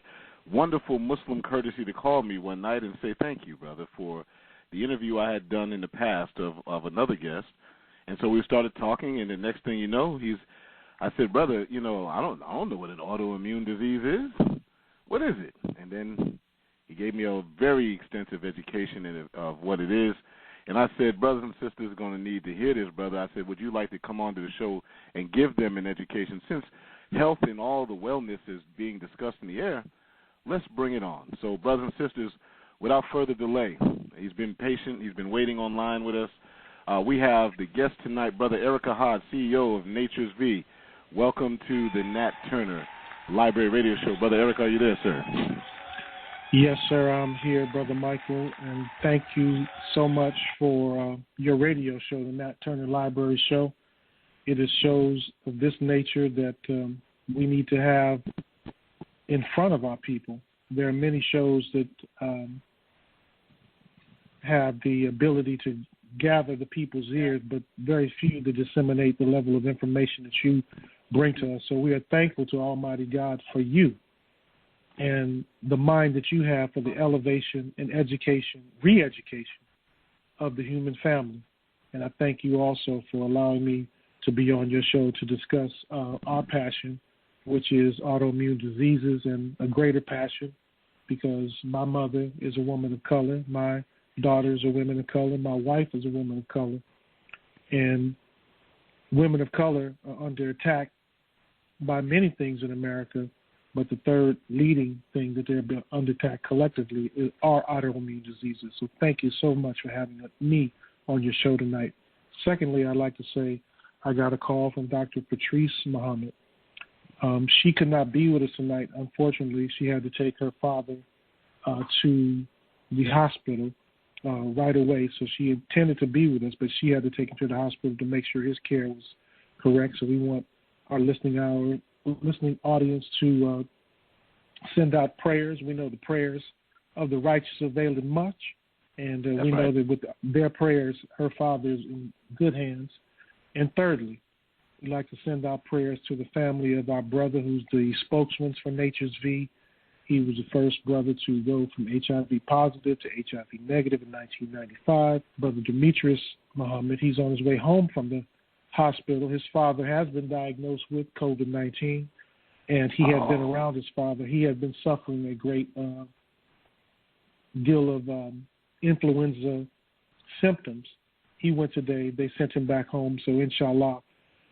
wonderful Muslim courtesy to call me one night and say thank you, brother, for the interview I had done in the past of another guest. And so we started talking, and the next thing you know, I said, brother, you know, I don't know what an autoimmune disease is. What is it? And then he gave me a very extensive education of what it is. And I said, brothers and sisters are going to need to hear this, brother. I said, would you like to come on to the show and give them an education? Since health and all the wellness is being discussed in the air, let's bring it on. So, brothers and sisters, without further delay, he's been patient. He's been waiting online with us. We have the guest tonight, brother Eric Ahad, CEO of Nature's V. Welcome to the Nat Turner Library Radio Show. Brother Eric, are you there, sir?
Yes, sir, I'm here, Brother Michael, and thank you so much for your radio show, the Nat Turner Library Show. It is shows of this nature that we need to have in front of our people. There are many shows that have the ability to gather the people's ears, but very few to disseminate the level of information that you bring to us. So we are thankful to Almighty God for you and the mind that you have for the elevation and education, re-education of the human family. And I thank you also for allowing me to be on your show to discuss our passion, which is autoimmune diseases, and a greater passion because my mother is a woman of color, my daughters are women of color, my wife is a woman of color, and women of color are under attack by many things in America, But the third leading thing that they're being under attack collectively are autoimmune diseases. So thank you so much for having me on your show tonight. Secondly, I'd like to say I got a call from Dr. Patrice Muhammad. She could not be with us tonight. Unfortunately, she had to take her father to the hospital right away. So she intended to be with us, but she had to take him to the hospital to make sure his care was correct. So we want our listening audience to send out prayers. We know the prayers of the righteous availeth much, and we know that with their prayers, her father is in good hands. And thirdly, we'd like to send out prayers to the family of our brother who's the spokesman for Nature's V. He was the first brother to go from HIV positive to HIV negative in 1995. Brother Demetrius Muhammad, he's on his way home from the hospital. His father has been diagnosed with COVID-19, and he had been around his father. He had been suffering a great deal of influenza symptoms. He went today. They sent him back home. So inshallah,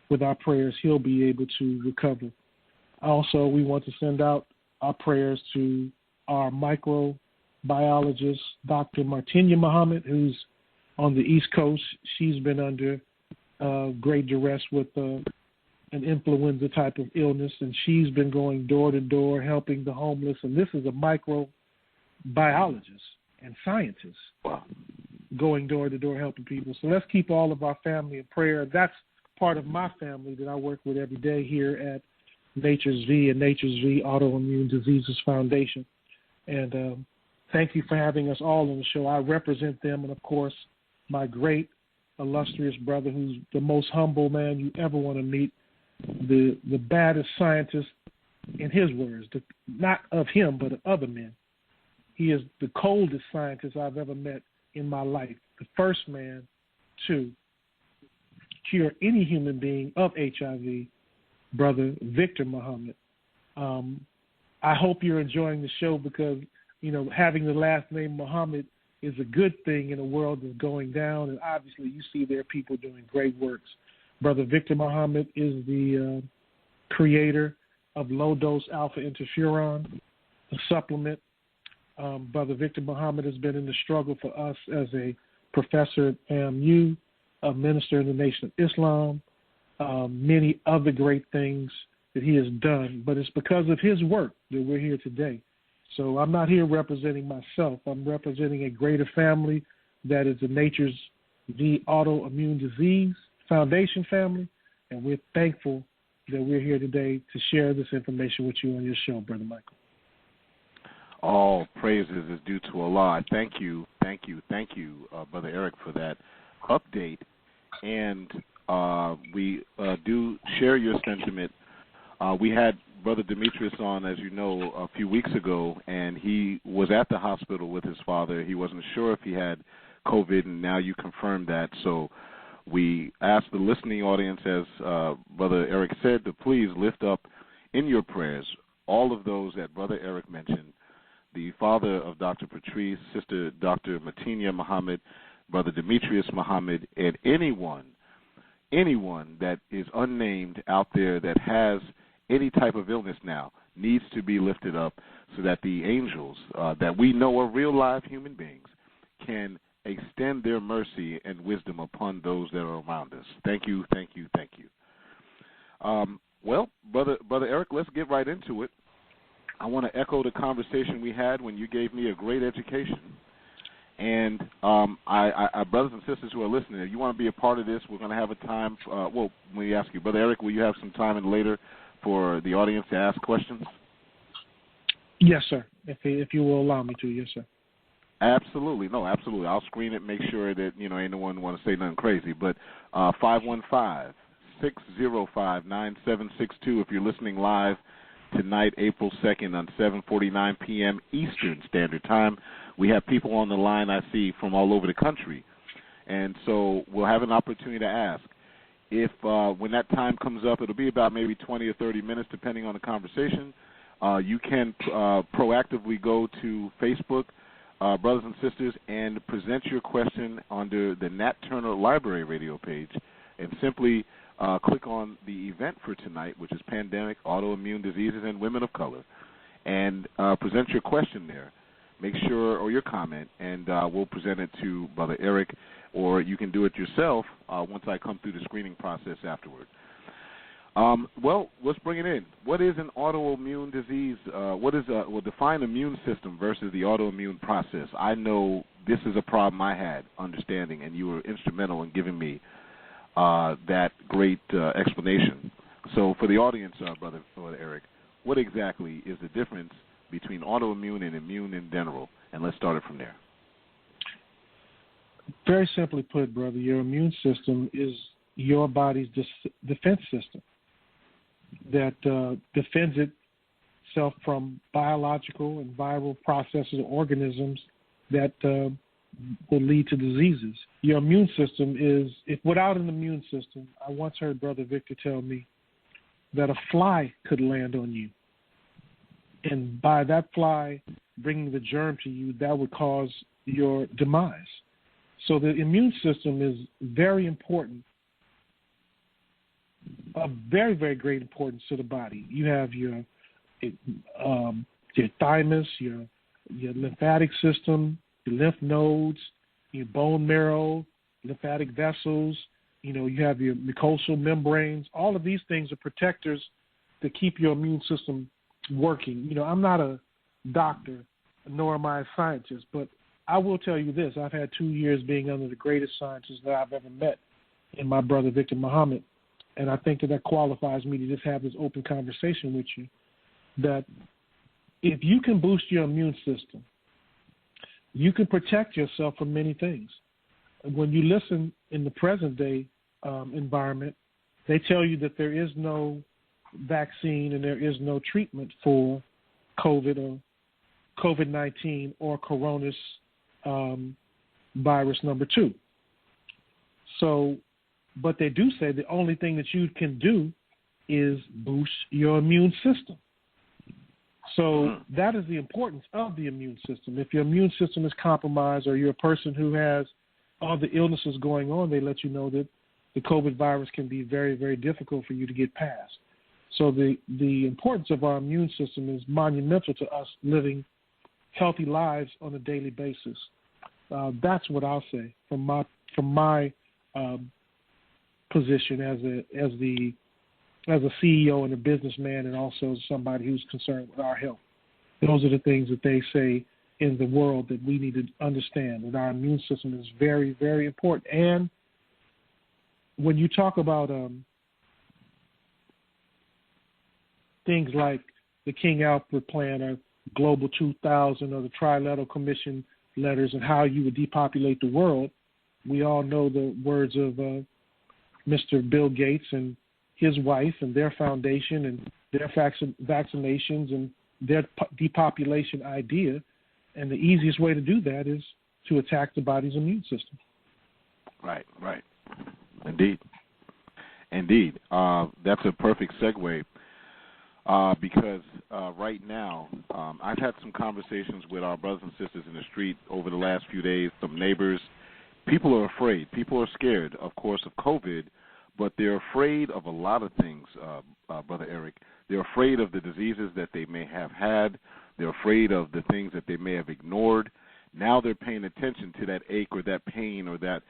with our prayers, he'll be able to recover. Also, we want to send out our prayers to our microbiologist, Dr. Martinia Muhammad, who's on the East Coast. She's been under great duress with an influenza type of illness, and she's been going door to door helping the homeless. And this is a microbiologist and scientist going door to door helping people. So let's keep all of our family in prayer. That's part of my family that I work with every day here at Nature's V and Nature's V Autoimmune Diseases Foundation. And thank you for having us all on the show. I represent them, and of course, my great illustrious brother, who's the most humble man you ever want to meet, the baddest scientist, in his words, not of him, but of other men. He is the coldest scientist I've ever met in my life, the first man to cure any human being of HIV, Brother Victor Muhammad. I hope you're enjoying the show because, you know, having the last name Muhammad is a good thing in a world that's going down, and obviously you see there are people doing great works. Brother Victor Muhammad is the creator of low-dose alpha interferon, a supplement. Brother Victor Muhammad has been in the struggle for us as a professor at AMU, a minister in the Nation of Islam, many other great things that he has done. But it's because of his work that we're here today. So I'm not here representing myself. I'm representing a greater family that is the Nature's V Autoimmune Disease Foundation family, and we're thankful that we're here today to share this information with you on your show, Brother Michael.
All praises is due to Allah. Thank you, Brother Eric, for that update. And we do share your sentiment. We had Brother Demetrius on, as you know, a few weeks ago, and he was at the hospital with his father. He wasn't sure if he had COVID, and now you confirmed that. So we asked the listening audience, as Brother Eric said, to please lift up in your prayers all of those that Brother Eric mentioned, the father of Dr. Patrice, Sister Dr. Martinia Muhammad, Brother Demetrius Muhammad, and anyone that is unnamed out there that has any type of illness now needs to be lifted up so that the angels that we know are real live human beings can extend their mercy and wisdom upon those that are around us. Thank you. Well, Brother Eric, let's get right into it. I want to echo the conversation we had when you gave me a great education. And I brothers and sisters who are listening, if you want to be a part of this, we're going to have a time. Let me ask you, Brother Eric, will you have some time later for the audience to ask questions?
Yes, sir. If you will allow me to, yes, sir.
Absolutely. No, absolutely. I'll screen it, make sure that, ain't no one want to say nothing crazy. But 515-605-9762 if you're listening live tonight, April 2nd on 7:49 p.m. Eastern Standard Time. We have people on the line I see from all over the country. And so we'll have an opportunity to ask. If when that time comes up, it'll be about maybe 20 or 30 minutes, depending on the conversation. You can proactively go to Facebook, brothers and sisters, and present your question under the Nat Turner Library radio page, and simply click on the event for tonight, which is Pandemic, Autoimmune Diseases, and Women of Color, and present your question there. Make sure, or your comment, and we'll present it to Brother Eric, or you can do it yourself once I come through the screening process afterward. Well, let's bring it in. What is an autoimmune disease? We'll define immune system versus the autoimmune process. I know this is a problem I had understanding, and you were instrumental in giving me that great explanation. So for the audience, Brother Eric, what exactly is the difference between autoimmune and immune in general? And let's start it from there.
Very simply put, brother, your immune system is your body's defense system that defends itself from biological and viral processes or organisms that will lead to diseases. Your immune system is, if without an immune system, I once heard Brother Victor tell me that a fly could land on you. And by that fly bringing the germ to you, that would cause your demise. So the immune system is very important, of very, very great importance to the body. You have your thymus, your lymphatic system, your lymph nodes, your bone marrow, lymphatic vessels. You have your mucosal membranes. All of these things are protectors to keep your immune system working. I'm not a doctor, nor am I a scientist, but I will tell you this. I've had 2 years being under the greatest scientists that I've ever met in my brother Victor Muhammad, and I think that qualifies me to just have this open conversation with you, that if you can boost your immune system, you can protect yourself from many things. When you listen in the present day environment, they tell you that there is no vaccine and there is no treatment for COVID or COVID-19 or coronavirus virus number 2. So, but they do say the only thing that you can do is boost your immune system. So that is the importance of the immune system. If your immune system is compromised or you're a person who has all the illnesses going on, they let you know that the COVID virus can be very, very difficult for you to get past. So the importance of our immune system is monumental to us living healthy lives on a daily basis. That's what I'll say from my position as a CEO and a businessman, and also somebody who's concerned with our health. Those are the things that they say in the world that we need to understand, that our immune system is very, very important. And when you talk about things like the King Alfred Plan or Global 2000 or the Trilateral Commission letters and how you would depopulate the world, we all know the words of Mr. Bill Gates and his wife and their foundation and their vaccinations and their depopulation idea. And the easiest way to do that is to attack the body's immune system. Right.
Indeed. That's a perfect segue because right now I've had some conversations with our brothers and sisters in the street over the last few days, some neighbors. People are afraid. People are scared, of course, of COVID, but they're afraid of a lot of things, Brother Eric. They're afraid of the diseases that they may have had. They're afraid of the things that they may have ignored. Now they're paying attention to that ache or that pain or that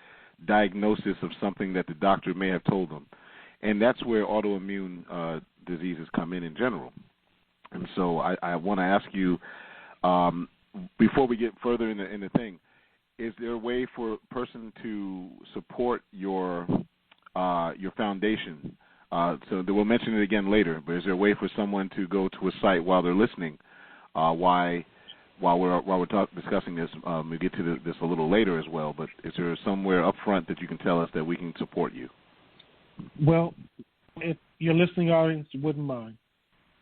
diagnosis of something that the doctor may have told them. And that's where autoimmune diseases come in general. And so I want to ask you, before we get further in the thing, is there a way for a person to support your foundation? So we'll mention it again later, but is there a way for someone to go to a site while they're listening? While we're discussing this, we'll get to this a little later as well. But is there somewhere up front that you can tell us that we can support you?
Well, if your listening audience wouldn't mind,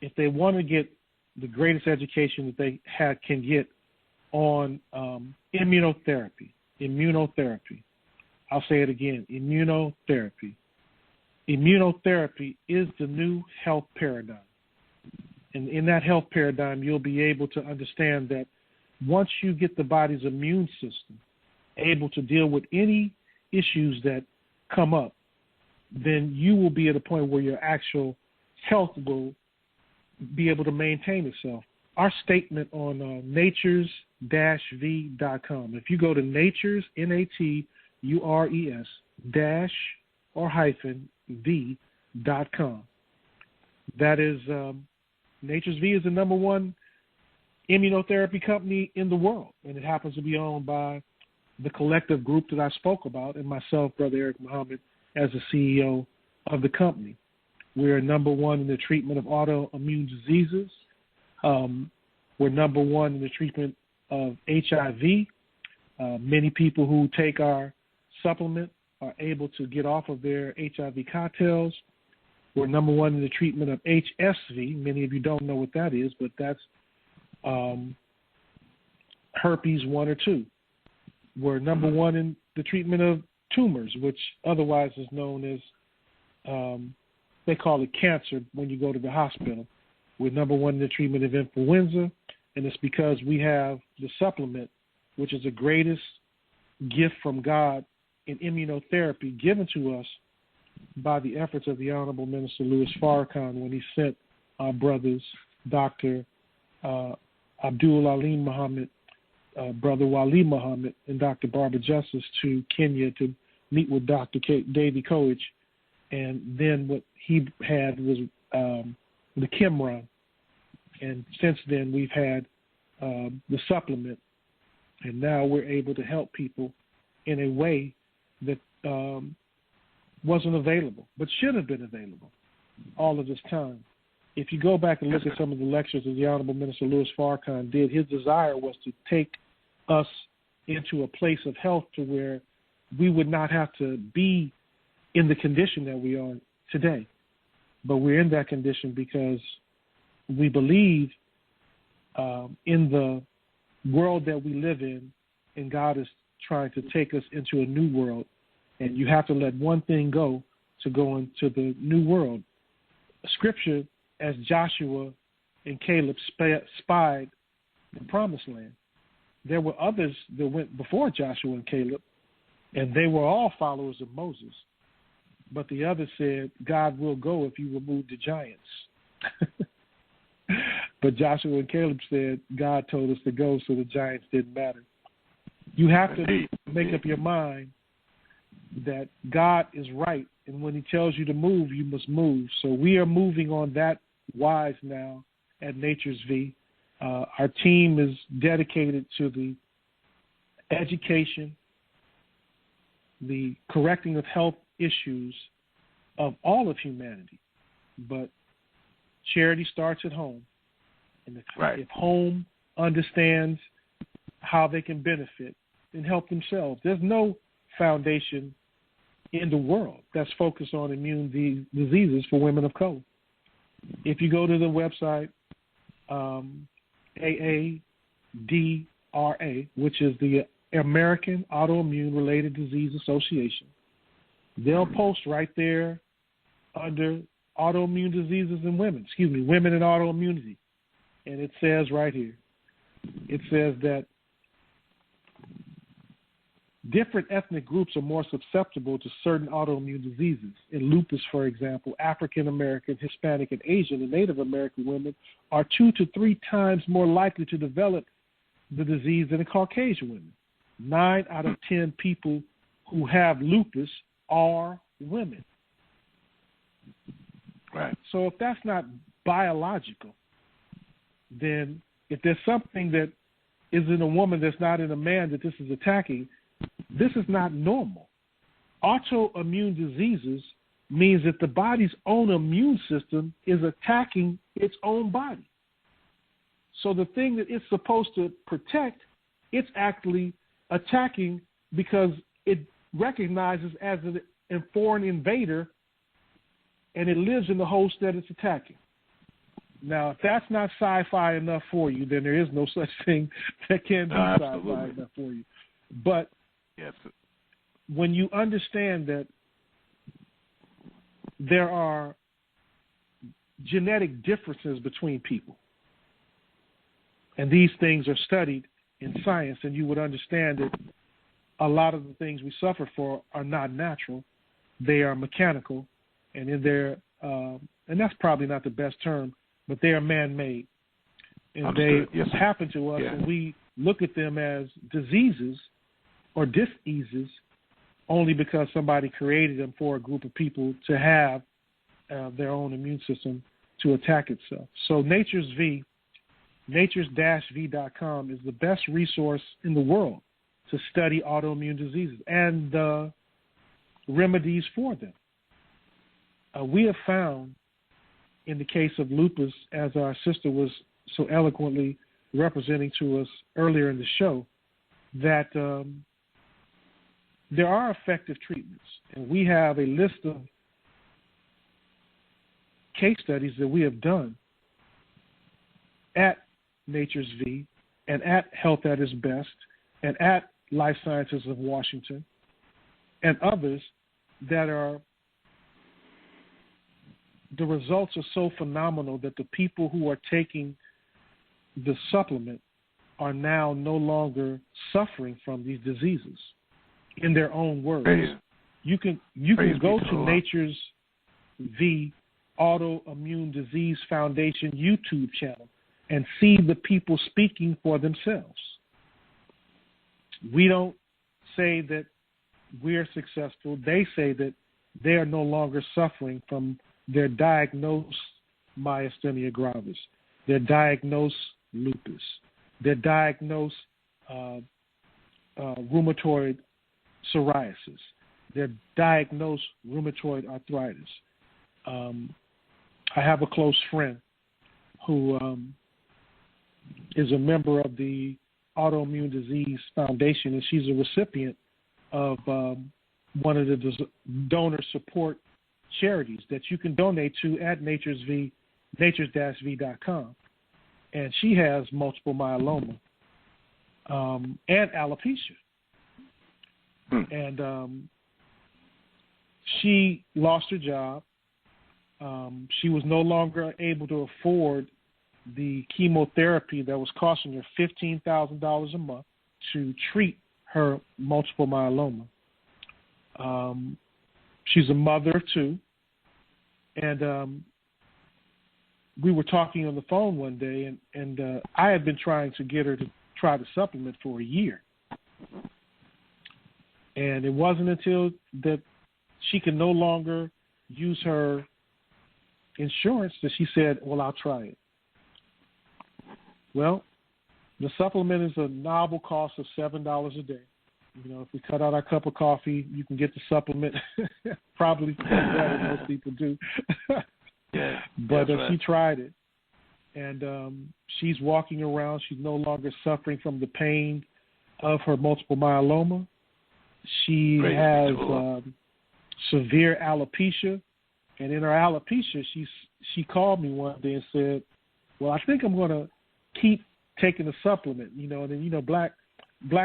if they want to get the greatest education that they can get on immunotherapy, I'll say it again, immunotherapy. Immunotherapy is the new health paradigm. And in that health paradigm, you'll be able to understand that once you get the body's immune system able to deal with any issues that come up, then you will be at a point where your actual health will be able to maintain itself. Our statement on natures-v.com. If you go to natures, natures, dash or hyphen v.com, that is, Natures V is the number one immunotherapy company in the world, and it happens to be owned by the collective group that I spoke about, and myself, Brother Eric Muhammad, as the CEO of the company. We're number one in the treatment of autoimmune diseases. We're number one in the treatment of HIV. Many people who take our supplement are able to get off of their HIV cocktails. We're number one in the treatment of HSV. Many of you don't know what that is, but that's herpes 1 or 2. We're number one in the treatment of tumors, which otherwise is known as, they call it cancer when you go to the hospital. We're number one in the treatment of influenza, and it's because we have the supplement, which is the greatest gift from God in immunotherapy given to us by the efforts of the Honorable Minister Louis Farrakhan when he sent our brothers, Dr. Abdul Alim Muhammad, Brother Wali Muhammad, and Dr. Barbara Justice to Kenya to meet with Dr. Davy Coach. And then what he had was the Kim run. And since then, we've had the supplement. And now we're able to help people in a way that wasn't available, but should have been available all of this time. If you go back and look at some of the lectures that the Honorable Minister Louis Farrakhan did, his desire was to take us into a place of health to where we would not have to be in the condition that we are today. But we're in that condition because we believe in the world that we live in, and God is trying to take us into a new world. And you have to let one thing go to go into the new world. Scripture, as Joshua and Caleb spied the promised land, there were others that went before Joshua and Caleb, and they were all followers of Moses. But the others said, God will go if you remove the giants. But Joshua and Caleb said, God told us to go, so the giants didn't matter. You have to make up your mind that God is right, and when he tells you to move, you must move. So we are moving on that wise now at Natures V. Our team is dedicated to the education, the correcting of health issues of all of humanity. But charity starts at home. And if home understands how they can benefit and help themselves, there's no foundation in the world that's focused on immune diseases for women of color. If you go to the website, AADRA, which is the American Autoimmune Related Disease Association, they'll post right there under autoimmune diseases in women, women and autoimmunity. And it says right here, it says that different ethnic groups are more susceptible to certain autoimmune diseases. In lupus, for example, African American, Hispanic, and Asian and Native American women are 2 to 3 times more likely to develop the disease than the Caucasian women. 9 out of 10 people who have lupus are women.
Right.
So if that's not biological, then if there's something that is in a woman that's not in a man that this is attacking, this is not normal. Autoimmune diseases means that the body's own immune system is attacking its own body. So the thing that it's supposed to protect, it's actually attacking because it recognizes as a foreign invader, and it lives in the host that it's attacking. Now, if that's not sci-fi enough for you, then there is no such thing that can be sci-fi enough for you. But when you understand that there are genetic differences between people, and these things are studied in science, and you would understand that a lot of the things we suffer for are not natural, they are mechanical, and in their and that's probably not the best term, but they are man-made, and
Understood.
they
Yes, sir.
happen to us, and we look at them as diseases or diseases only because somebody created them for a group of people to have their own immune system to attack itself. So natures-v.com is the best resource in the world to study autoimmune diseases and the remedies for them. We have found, in the case of lupus, as our sister was so eloquently representing to us earlier in the show, that there are effective treatments. And we have a list of case studies that we have done at Nature's V and at Health at Its Best and at Life Sciences of Washington and others that are, the results are so phenomenal that the people who are taking the supplement are now no longer suffering from these diseases. In their own words, you can go to Nature's V Autoimmune Disease Foundation YouTube channel and see the people speaking for themselves. We don't say that we're successful. They say that they are no longer suffering from their diagnosed myasthenia gravis, their diagnosed lupus, their diagnosed rheumatoid psoriasis, their diagnosed rheumatoid arthritis. I have a close friend who is a member of the Autoimmune Disease Foundation, and she's a recipient of one of the donor support charities that you can donate to at natures-v.com. And she has multiple myeloma and alopecia. And she lost her job. She was no longer able to afford the chemotherapy that was costing her $15,000 a month to treat her multiple myeloma. She's a mother of two. And we were talking on the phone one day, and I had been trying to get her to try the supplement for a year. And it wasn't until that she could no longer use her insurance that she said, well, I'll try it. Well, the supplement is a novel cost of $7 a day. You know, if we cut out our cup of coffee, you can get the supplement probably better than most people do. But she tried it, and she's walking around. She's no longer suffering from the pain of her multiple myeloma. She has severe alopecia, and in her alopecia, she called me one day and said, well, I think I'm going to keep taking the supplement, you know, and then, you know, black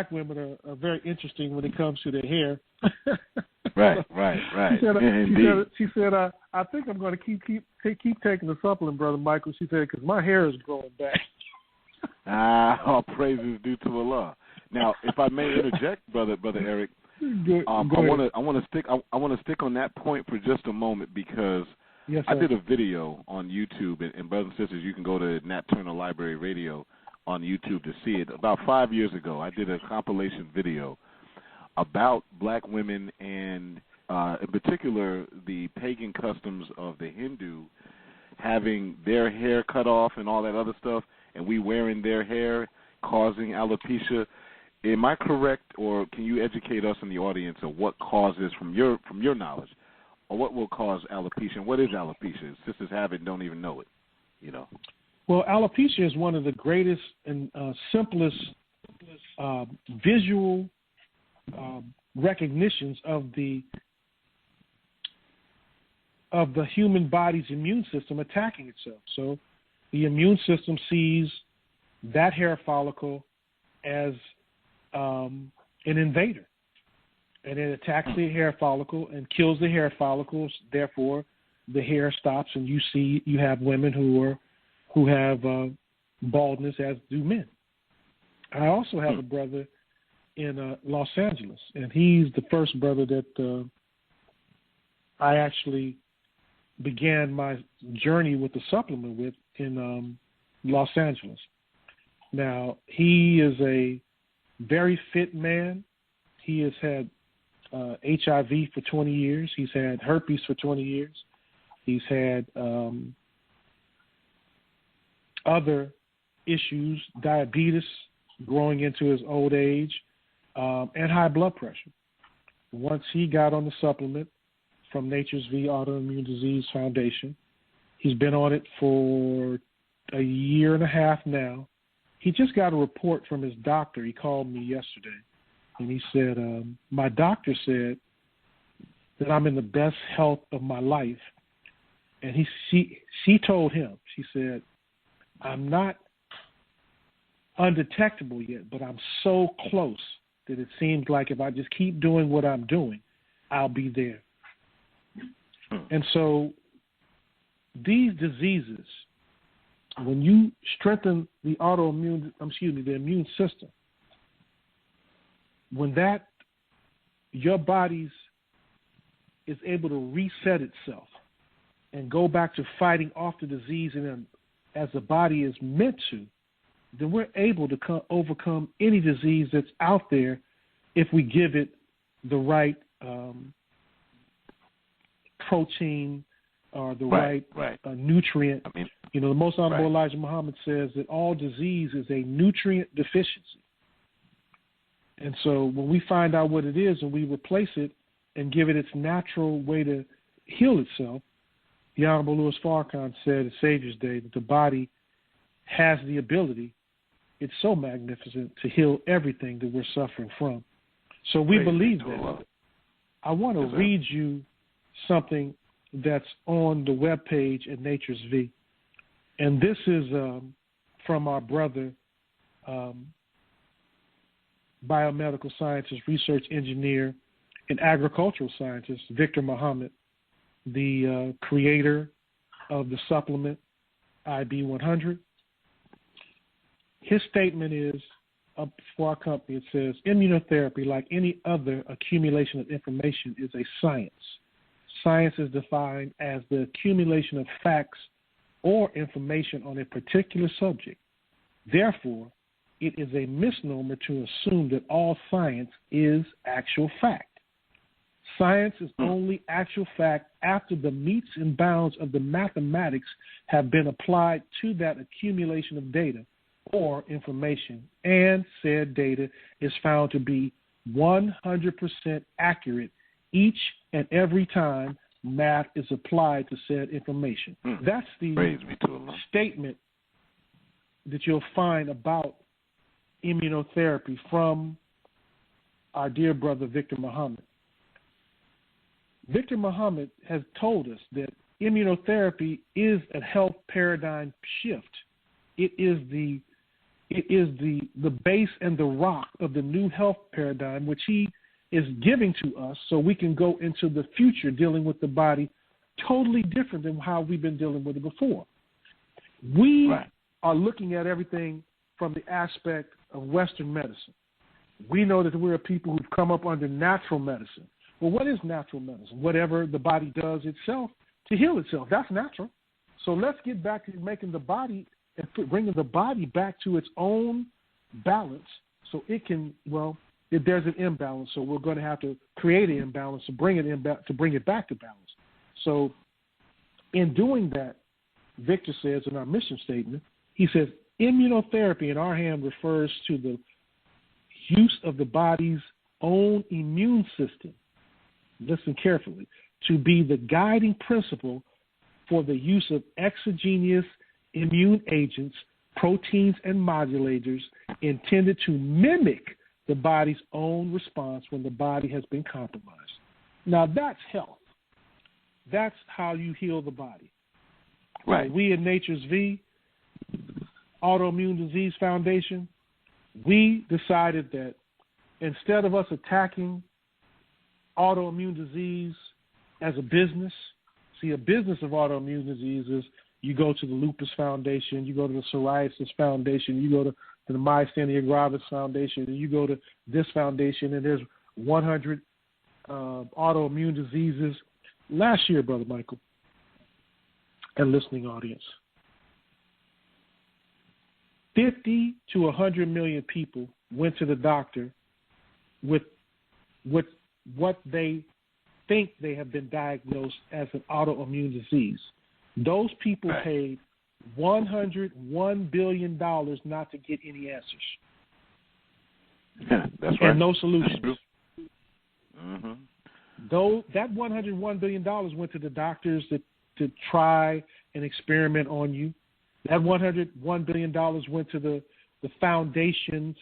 women are very interesting when it comes to their hair.
Right.
She said, I think I'm going to keep taking the supplement, Brother Michael. She said, because my hair is growing back.
All praises due to Allah. Now, if I may interject, brother Eric, I want to stick on that point for just a moment, because I did a video on YouTube, and brothers and sisters, you can go to Nat Turner Library Radio on YouTube to see it. About 5 years ago, I did a compilation video about black women and, in particular, the pagan customs of the Hindu having their hair cut off and all that other stuff, and we wearing their hair, causing alopecia. Am I correct, or can you educate us in the audience of what causes, from your knowledge, or what will cause alopecia? And what is alopecia? Sisters have it and don't even know it, you know.
Well, alopecia is one of the greatest and simplest visual recognitions of the human body's immune system attacking itself. So the immune system sees that hair follicle as an invader, and it attacks the hair follicle and kills the hair follicles. Therefore, the hair stops, and you have women who have baldness, as do men. I also have a brother in Los Angeles, and he's the first brother that I actually began my journey with the supplement with in Los Angeles. Now, he is a very fit man. He has had HIV for 20 years. He's had herpes for 20 years. He's had other issues, diabetes growing into his old age, and high blood pressure. Once he got on the supplement from Nature's V Autoimmune Disease Foundation, he's been on it for a year and a half now. He just got a report from his doctor. He called me yesterday, and he said, my doctor said that I'm in the best health of my life. And she told him, she said, I'm not undetectable yet, but I'm so close that it seems like if I just keep doing what I'm doing, I'll be there. And so these diseases, when you strengthen the the immune system, when that, your body's is able to reset itself and go back to fighting off the disease and as the body is meant to, then we're able to overcome any disease that's out there if we give it the right protein or the right nutrient. I mean, the Most Honorable Elijah Muhammad says that all disease is a nutrient deficiency. And so when we find out what it is and we replace it and give it its natural way to heal itself, the Honorable Louis Farrakhan said at Savior's Day that the body has the ability, it's so magnificent, to heal everything that we're suffering from. So we believe that. I want to read you something that's on the webpage at Nature's V. And this is from our brother, biomedical scientist, research engineer, and agricultural scientist, Victor Muhammad, the creator of the supplement IB100. His statement is, for our company, it says, immunotherapy, like any other accumulation of information, is a science. Science is defined as the accumulation of facts or information on a particular subject. Therefore, it is a misnomer to assume that all science is actual fact. Science is only actual fact after the metes and bounds of the mathematics have been applied to that accumulation of data or information, and said data is found to be 100% accurate each and every time math is applied to said information. That's the statement that you'll find about immunotherapy from our dear brother Victor Muhammad. Victor Muhammad has told us that immunotherapy is a health paradigm shift. It is the base and the rock of the new health paradigm, which he is giving to us so we can go into the future dealing with the body totally different than how we've been dealing with it before. We are looking at everything from the aspect of Western medicine. We know that we're a people who've come up under natural medicine. Well, what is natural medicine? Whatever the body does itself to heal itself. That's natural. So let's get back to making the body and bringing the body back to its own balance so it can, if there's an imbalance, so we're going to have to create an imbalance to bring it back to balance. So in doing that, Victor says in our mission statement, he says, immunotherapy in our hand refers to the use of the body's own immune system, listen carefully, to be the guiding principle for the use of exogenous immune agents, proteins, and modulators intended to mimic the body's own response when the body has been compromised. Now, that's health. That's how you heal the body. Right. We at Nature's V, Autoimmune Disease Foundation, we decided that instead of us attacking autoimmune disease as a business, see, a business of autoimmune disease is you go to the Lupus Foundation, you go to the Psoriasis Foundation, you go to the Myasthenia Gravis Foundation, and you go to this foundation, and there's 100 autoimmune diseases. last year, Brother Michael, and listening audience, 50 to 100 million people went to the doctor with what they think they have been diagnosed as an autoimmune disease. Those people paid $101 billion not to get any answers.
Yeah, that's right.
And no solutions.
Mm-hmm.
Though that $101 billion went to the doctors to try and experiment on you. That $101 billion went to the foundations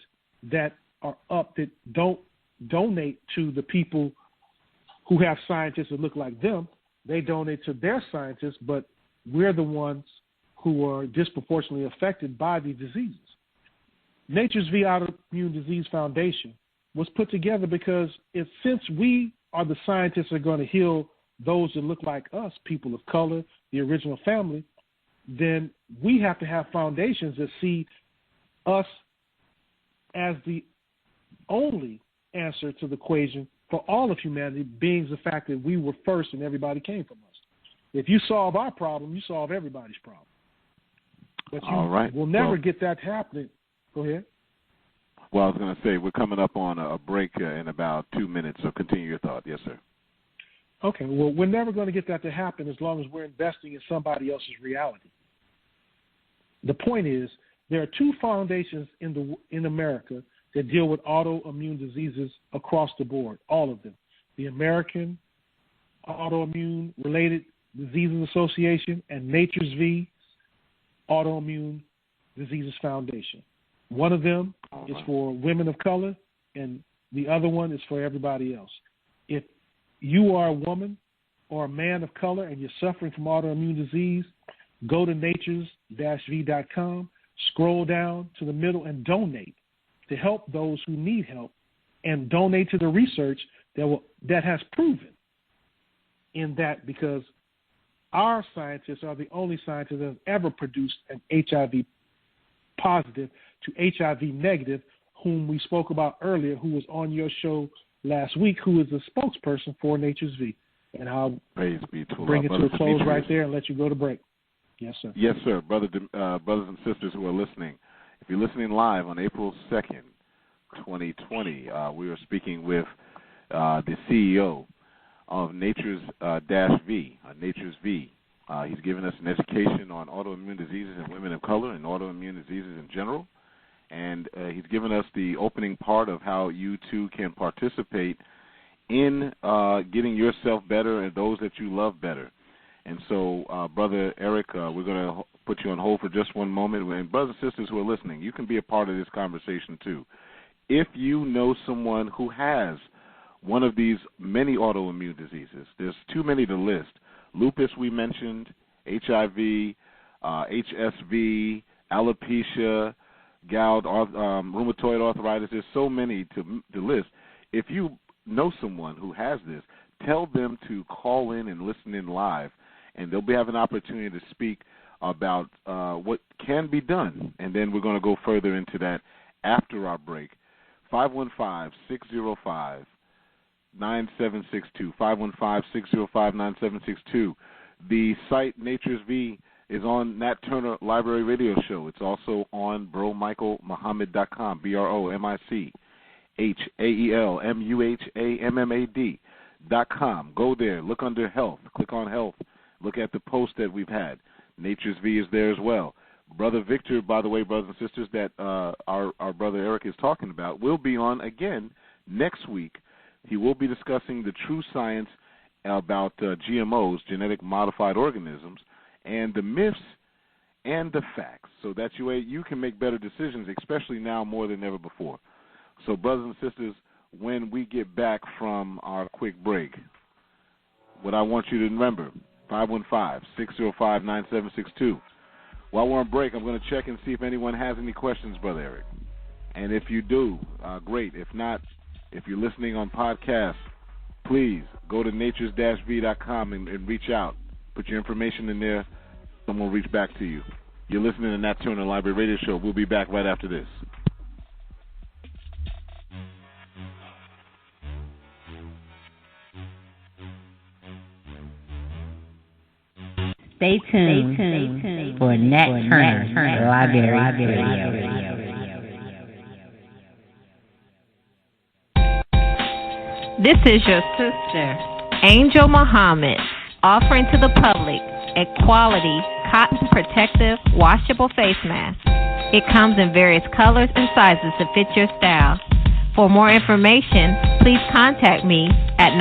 that are up that don't donate to the people who have scientists that look like them. They donate to their scientists, but we're the ones who are disproportionately affected by the diseases. Nature's V Autoimmune Disease Foundation was put together because since we are the scientists that are going to heal those that look like us, people of color, the original family, then we have to have foundations that see us as the only answer to the equation for all of humanity, being the fact that we were first and everybody came from us. If you solve our problem, you solve everybody's problem. But you will never get that happening. Go ahead.
Well, I was going to say, we're coming up on a break in about 2 minutes, so continue your thought. Yes, sir.
Okay. Well, we're never going to get that to happen as long as we're investing in somebody else's reality. The point is, there are two foundations in America that deal with autoimmune diseases across the board, all of them. The American Autoimmune Related Diseases Association and Nature's V Autoimmune Diseases Foundation. One of them is for women of color, and the other one is for everybody else. If you are a woman or a man of color and you're suffering from autoimmune disease, go to natures-v.com, scroll down to the middle, and donate to help those who need help, and donate to the research that has proven in that, because our scientists are the only scientists that have ever produced an HIV positive to HIV negative, whom we spoke about earlier, who was on your show last week, who is the spokesperson for Nature's V. And I'll bring it to a close right there and let you go to break. Yes, sir.
Yes, sir. Brothers and sisters who are listening, if you're listening live on April 2nd, 2020, we are speaking with the CEO of Nature's V. Nature's V. He's given us an education on autoimmune diseases in women of color and autoimmune diseases in general. And he's given us the opening part of how you too can participate in getting yourself better and those that you love better. And so, Brother Eric, we're going to put you on hold for just one moment. And brothers and sisters who are listening, you can be a part of this conversation too. If you know someone who has one of these many autoimmune diseases, there's too many to list. Lupus we mentioned, HIV, HSV, alopecia, gout, rheumatoid arthritis. There's so many to list. If you know someone who has this, tell them to call in and listen in live, and they'll have an opportunity to speak about what can be done. And then we're going to go further into that after our break. 515-605-9762, 515-605-9762. The site Nature's V is on Nat Turner Library Radio Show. It's also on bromichaelmuhammad.com, BROMICHAELMUHAMMAD.com. Go there, look under health, click on health, look at the post that we've had. Nature's V is there as well. Brother Victor, by the way, brothers and sisters, that our brother Eric is talking about, will be on again next week. He will be discussing the true science about GMOs, genetic modified organisms, and the myths and the facts, so that you can make better decisions, especially now more than ever before. So, brothers and sisters, when we get back from our quick break, what I want you to remember, 515-605-9762. While we're on break, I'm going to check and see if anyone has any questions, Brother Eric. And if you do, great. If not, if you're listening on podcast, please go to natures-v.com and reach out. Put your information in there. Someone will reach back to you. You're listening to Nat Turner Library Radio Show. We'll be back right after this.
Stay tuned for Nat Turner Library Radio.
This is your sister, Angel Muhammad, offering to the public a quality cotton protective washable face mask. It comes in various colors and sizes to fit your style. For more information, please contact me at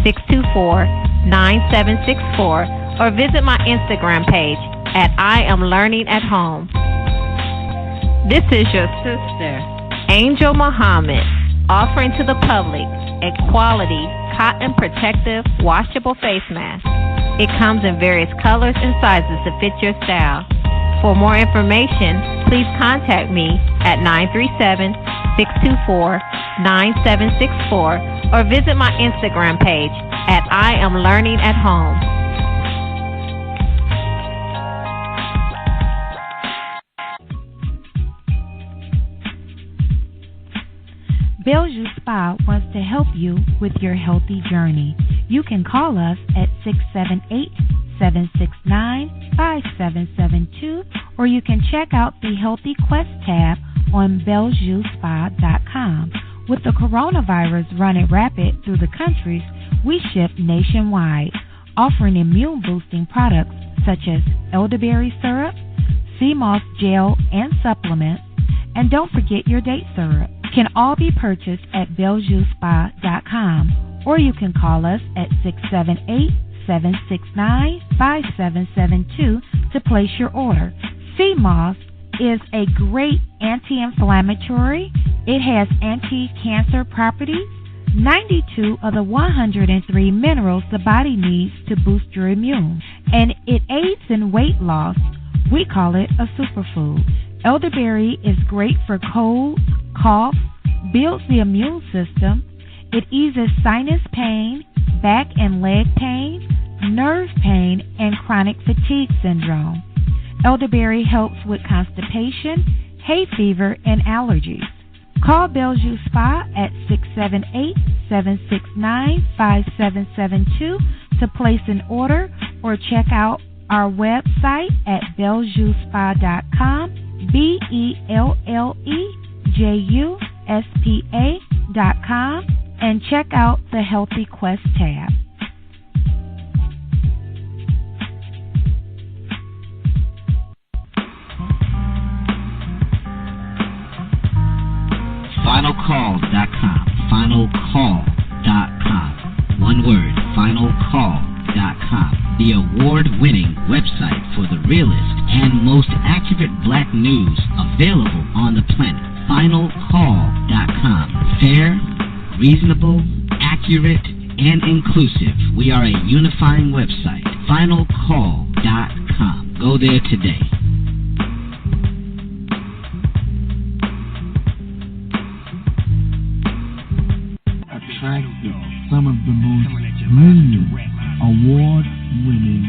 937-624-9764 or visit my Instagram page at I Am Learning at Home. This is your sister, Angel Muhammad, offering to the public a quality cotton protective washable face mask. It comes in various colors and sizes to fit your style. For more information, please contact me at 937-624-9764 or visit my Instagram page at I Am Learning at Home.
Bellevue Spa wants to help you with your healthy journey. You can call us at 678-769-5772, or you can check out the Healthy Quest tab on BellevueSpa.com. With the coronavirus running rapid through the countries, we ship nationwide, offering immune-boosting products such as elderberry syrup, sea moss gel and supplements, and don't forget your date syrup. Can all be purchased at BellevueSpa.com, or you can call us at 678-769-5772 to place your order. Sea moss is a great anti-inflammatory. It has anti-cancer properties, 92 of the 103 minerals the body needs to boost your immune, and it aids in weight loss. We call it a superfood. Elderberry is great for colds, cough, builds the immune system. It eases sinus pain, back and leg pain, nerve pain, and chronic fatigue syndrome. Elderberry helps with constipation, hay fever, and allergies. Call Bellevue Spa at 678-769-5772 to place an order, or check out our website at BellevueSpa.com, BelleJuspa.com, and check out the Healthy Quest tab.
FinalCall.com. FinalCall.com. One word, FinalCall.com. The award-winning website for the realest and most accurate black news available on the planet. FinalCall.com. Fair, reasonable, accurate, and inclusive. We are a unifying website. FinalCall.com. Go there today.
Attracted some of the most brilliant, award-winning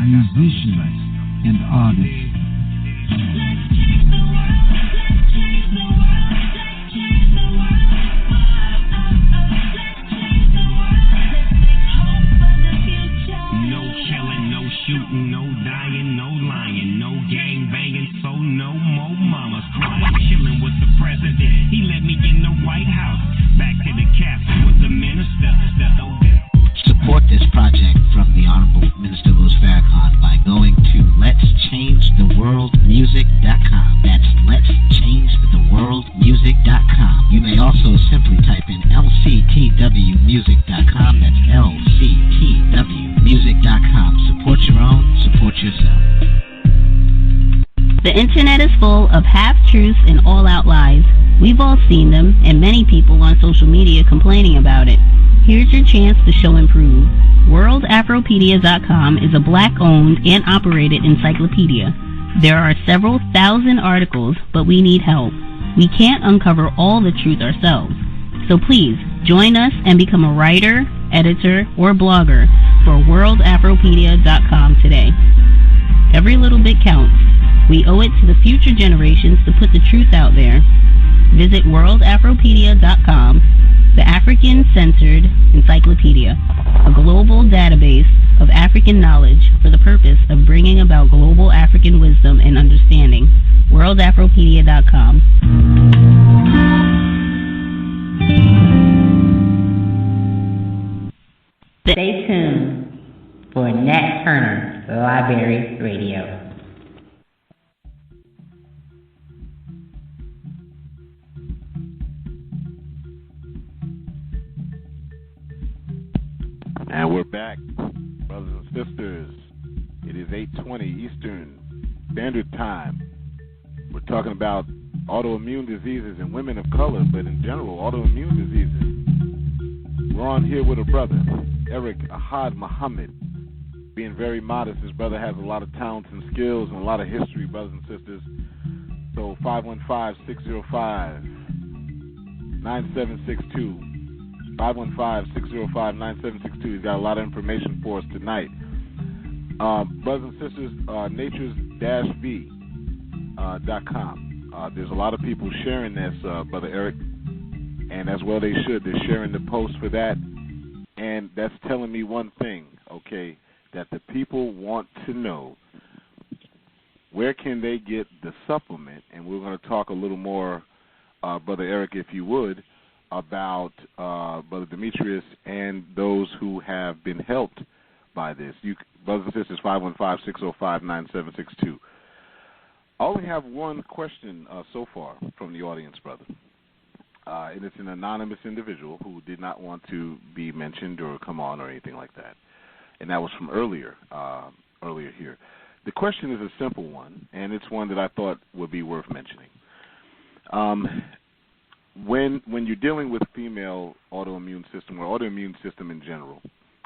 musicians and artists.
No killing, no shooting, no dying, no lying, no gang banging, so no more mamas crying. Chilling with the president, he let me in the White House. Back to the Capitol with the minister.
Support this project from the Honorable Minister Louis Farrakhan by going to Let'sChangeTheWorldMusic.com. That's Let'sChangeTheWorldMusic.com. You may also simply type in LCTWMusic.com. That's LCTWMusic.com. Support your own, support yourself.
The internet is full of half-truths and all-out lies. We've all seen them, and many people on social media complaining about it. Here's your chance to show and prove. WorldAfropedia.com is a black-owned and operated encyclopedia. There are several thousand articles, but we need help. We can't uncover all the truth ourselves. So please, join us and become a writer, editor, or blogger for WorldAfropedia.com today. Every little bit counts. We owe it to the future generations to put the truth out there. Visit WorldAfropedia.com The African Centered Encyclopedia, a global database of African knowledge for the purpose of bringing about global African wisdom and understanding. WorldAfropedia.com.
Stay tuned for Nat Turner's Library Radio.
And we're back, brothers and sisters. It is 8:20 Eastern Standard Time. We're talking about autoimmune diseases in women of color, but in general, autoimmune diseases. We're on here with a brother, Eric Ahad Muhammad. Being very modest, his brother has a lot of talents and skills and a lot of history, brothers and sisters. So 515-605-9762. 515-605-9762. He's got a lot of information for us tonight. Brothers and sisters, natures-v.com. There's a lot of people sharing this, Brother Eric, and as well they should. They're sharing the post for that, and that's telling me one thing, okay, that the people want to know where can they get the supplement, and we're going to talk a little more, Brother Eric, if you would, about Brother Demetrius and those who have been helped by this. You, brothers and sisters, 515-605-9762. I only have one question so far from the audience, brother. And it's an anonymous individual who did not want to be mentioned or come on or anything like that. And that was from earlier here. The question is a simple one, and it's one that I thought would be worth mentioning. When you're dealing with female autoimmune system or autoimmune system in general,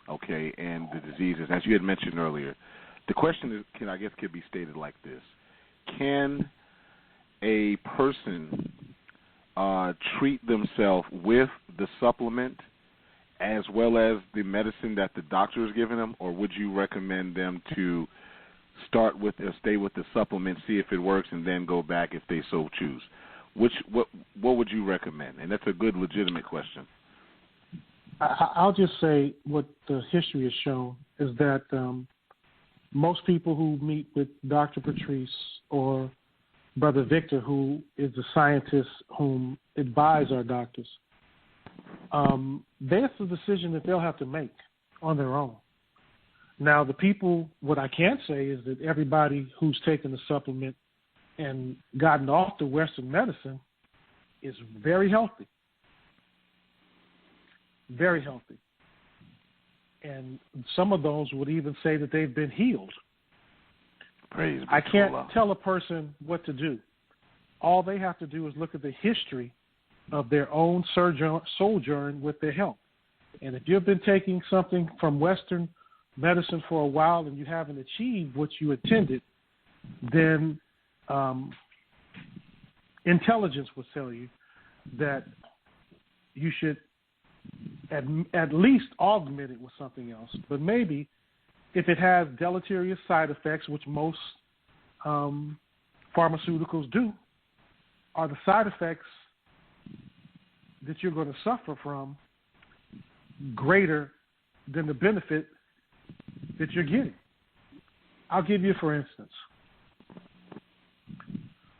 okay, and the diseases, as you had mentioned earlier, the question is, could be stated like this: can a person treat themselves with the supplement as well as the medicine that the doctor is giving them, or would you recommend them to start with or stay with the supplement, see if it works, and then go back if they so choose? What would you recommend? And that's a good, legitimate question.
I'll just say what the history has shown is that most people who meet with Dr. Patrice or Brother Victor, who is the scientist whom advise our doctors, that's a decision that they'll have to make on their own. Now, the people, what I can say is that everybody who's taken the supplement and gotten off the Western medicine is very healthy. Very healthy. And some of those would even say that they've been healed.
Praise
I can't tell a person what to do. All they have to do is look at the history of their own sojourn with their health. And if you've been taking something from Western medicine for a while and you haven't achieved what you intended, then intelligence will tell you that you should at least augment it with something else. But maybe if it has deleterious side effects, which most pharmaceuticals do, are the side effects that you're going to suffer from greater than the benefit that you're getting? I'll give you, for instance,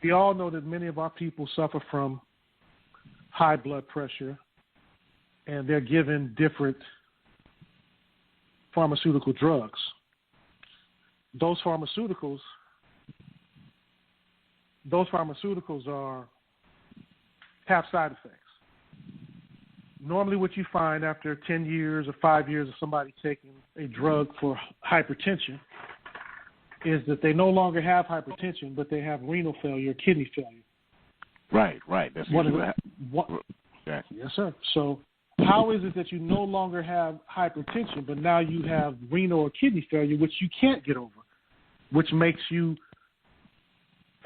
we all know that many of our people suffer from high blood pressure, and they're given different pharmaceutical drugs. Those pharmaceuticals have side effects. Normally what you find after 10 years or 5 years of somebody taking a drug for hypertension is that they no longer have hypertension, but they have renal failure, kidney failure.
Right. That's
what
okay.
Yes, sir. So how is it that you no longer have hypertension, but now you have renal or kidney failure, which you can't get over, which makes you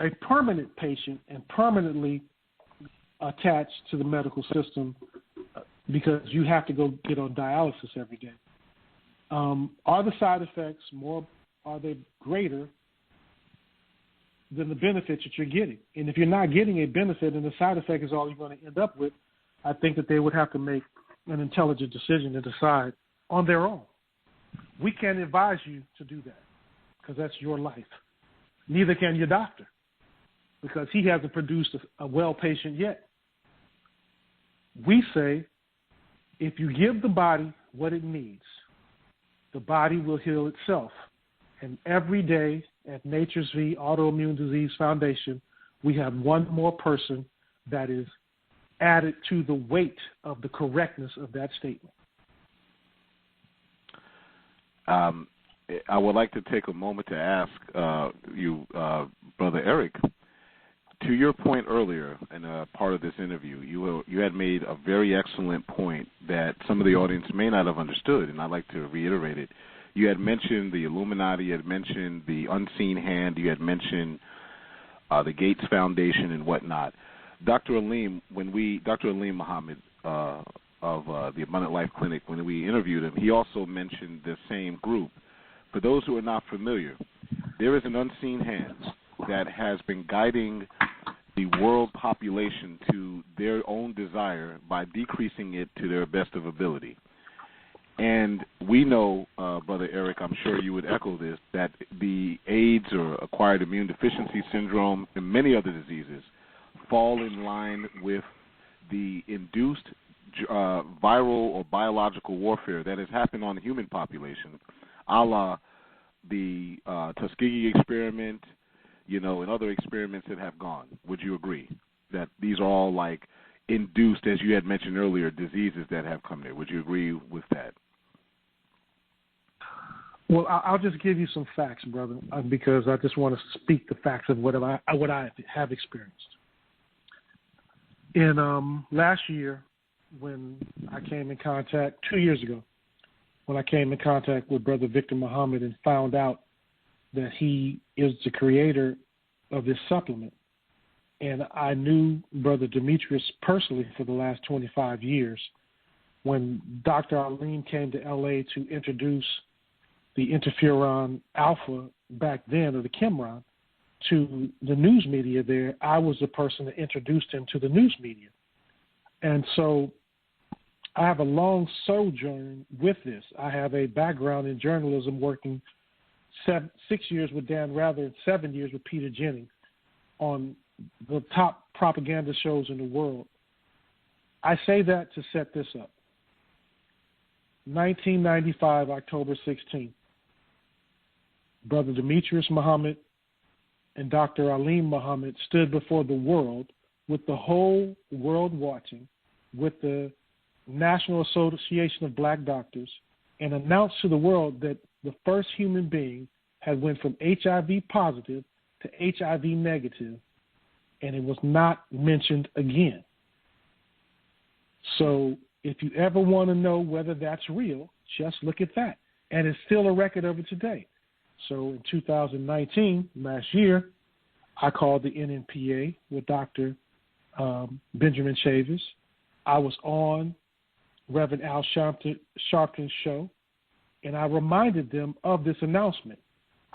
a permanent patient and permanently attached to the medical system because you have to go get on dialysis every day? Are the side effects are they greater than the benefits that you're getting? And if you're not getting a benefit and the side effect is all you're going to end up with, I think that they would have to make an intelligent decision to decide on their own. We can't advise you to do that because that's your life. Neither can your doctor because he hasn't produced a well patient yet. We say if you give the body what it needs, the body will heal itself. And every day at Nature's V Autoimmune Disease Foundation, we have one more person that is added to the weight of the correctness of that statement.
I would like to take a moment to ask you, Brother Eric, to your point earlier in a part of this interview, you had made a very excellent point that some of the audience may not have understood, and I'd like to reiterate it. You had mentioned the Illuminati, you had mentioned the unseen hand, you had mentioned the Gates Foundation and whatnot. Dr. Aleem Muhammad of the Abundant Life Clinic, when we interviewed him, he also mentioned the same group. For those who are not familiar, there is an unseen hand that has been guiding the world population to their own desire by decreasing it to their best of ability. And we know, Brother Eric, I'm sure you would echo this, that the AIDS or acquired immune deficiency syndrome and many other diseases fall in line with the induced viral or biological warfare that has happened on the human population, a la the Tuskegee experiment, and other experiments that have gone. Would you agree that these are all like induced, as you had mentioned earlier, diseases that have come there? Would you agree with that?
Well, I'll just give you some facts, brother, because I just want to speak the facts of what I have experienced. In last year, when I came in contact, 2 years ago, when I came in contact with Brother Victor Muhammad and found out that he is the creator of this supplement, and I knew Brother Demetrius personally for the last 25 years, when Dr. Aleem came to L.A. to introduce the interferon alpha back then, or the Chemron, to the news media there, I was the person that introduced him to the news media. And so I have a long sojourn with this. I have a background in journalism, working 6 years with Dan Rather and 7 years with Peter Jennings on the top propaganda shows in the world. I say that to set this up. 1995, October 16th, Brother Demetrius Muhammad and Dr. Aleem Muhammad stood before the world, with the whole world watching, with the National Association of Black Doctors, and announced to the world that the first human being had went from HIV positive to HIV negative, and it was not mentioned again. So if you ever want to know whether that's real, just look at that. And it's still a record of it today. So in 2019, last year, I called the NNPA with Dr. Benjamin Chavis. I was on Reverend Al Sharpton's show, and I reminded them of this announcement.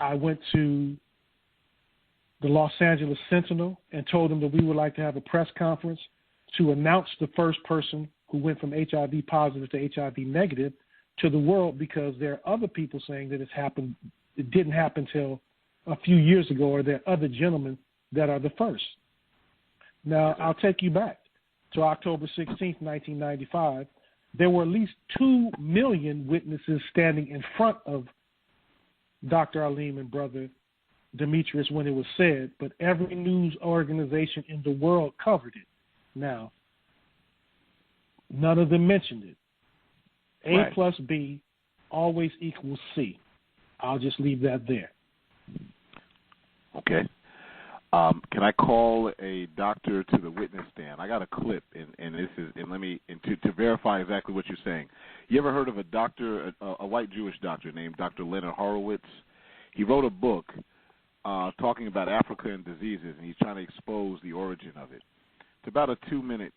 I went to the Los Angeles Sentinel and told them that we would like to have a press conference to announce the first person who went from HIV positive to HIV negative to the world, because there are other people saying that it didn't happen till a few years ago, or there are other gentlemen that are the first. Now, I'll take you back to October 16th, 1995. There were at least 2 million witnesses standing in front of Dr. Aleem and Brother Demetrius when it was said, but every news organization in the world covered it. Now, none of them mentioned it. A plus B always equals C. I'll just leave that there.
Okay. Can I call a doctor to the witness stand? I got a clip, and this is, and let me, and to verify exactly what you're saying. You ever heard of a doctor, a white Jewish doctor named Dr. Leonard Horowitz? He wrote a book talking about Africa and diseases, and he's trying to expose the origin of it. It's about a 2-minute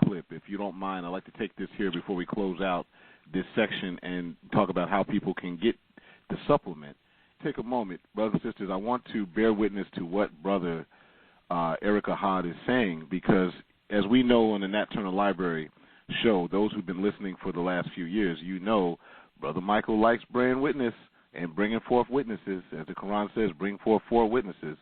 clip. If you don't mind, I'd like to take this here before we close out this section and talk about how people can get the supplement. Take a moment, brothers and sisters. I want to bear witness to what Brother Eric Ahad is saying, because as we know on the Nat Turner Library show, those who've been listening for the last few years, you know Brother Michael likes bearing witness and bringing forth witnesses. As the Quran says, bring forth 4 witnesses.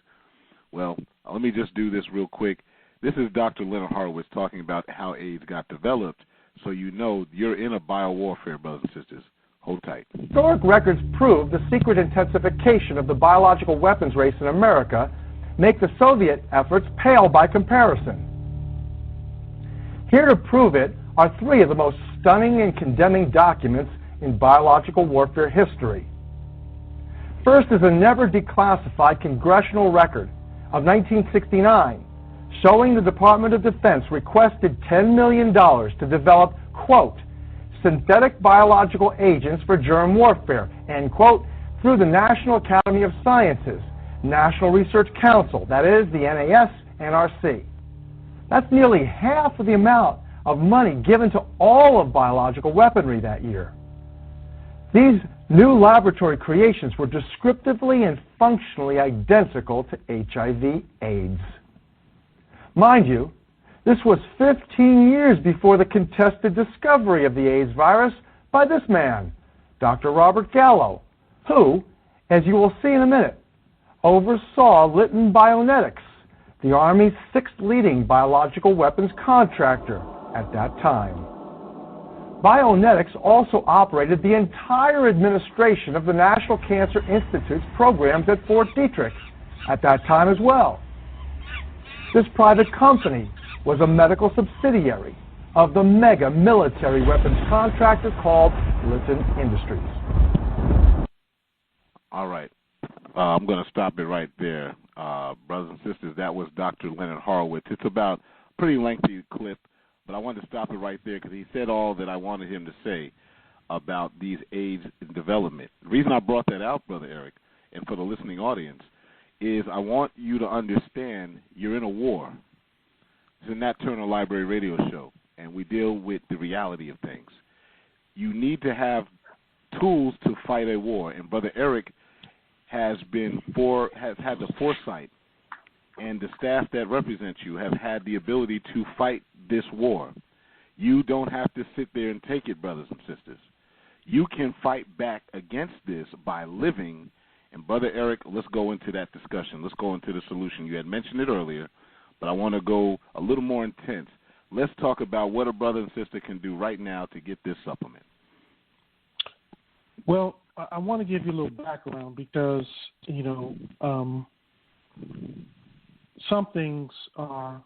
Well, let me just do this real quick. This is Dr. Leonard Horowitz talking about how AIDS got developed, so you know you're in a biowarfare, brothers and sisters. Hold tight.
Historic records prove the secret intensification of the biological weapons race in America make the Soviet efforts pale by comparison. Here to prove it are 3 of the most stunning and condemning documents in biological warfare history. First is a never declassified congressional record of 1969 showing the Department of Defense requested $10 million to develop, quote, synthetic biological agents for germ warfare, end quote, through the National Academy of Sciences, National Research Council, that is the NAS-NRC. That's nearly half of the amount of money given to all of biological weaponry that year. These new laboratory creations were descriptively and functionally identical to HIV/AIDS. Mind you, this was 15 years before the contested discovery of the AIDS virus by this man, Dr. Robert Gallo, who, as you will see in a minute, oversaw Litton Bionetics, the Army's 6th leading biological weapons contractor at that time. Bionetics also operated the entire administration of the National Cancer Institute's programs at Fort Detrick at that time as well. This private company was a medical subsidiary of the mega military weapons contractor called Litton Industries.
All right. I'm going to stop it right there. Brothers and sisters, that was Dr. Leonard Horowitz. It's about a pretty lengthy clip, but I wanted to stop it right there because he said all that I wanted him to say about these AIDS in development. The reason I brought that out, Brother Eric, and for the listening audience, is I want you to understand you're in a war. It's a Nat Turner Library radio show, and we deal with the reality of things. You need to have tools to fight a war, and Brother Eric has had the foresight, and the staff that represents you have had the ability to fight this war. You don't have to sit there and take it, brothers and sisters. You can fight back against this by living. And Brother Eric, let's go into that discussion. Let's go into the solution. You had mentioned it earlier, but I want to go a little more intense. Let's talk about what a brother and sister can do right now to get this supplement.
Well, I want to give you a little background because, some things are,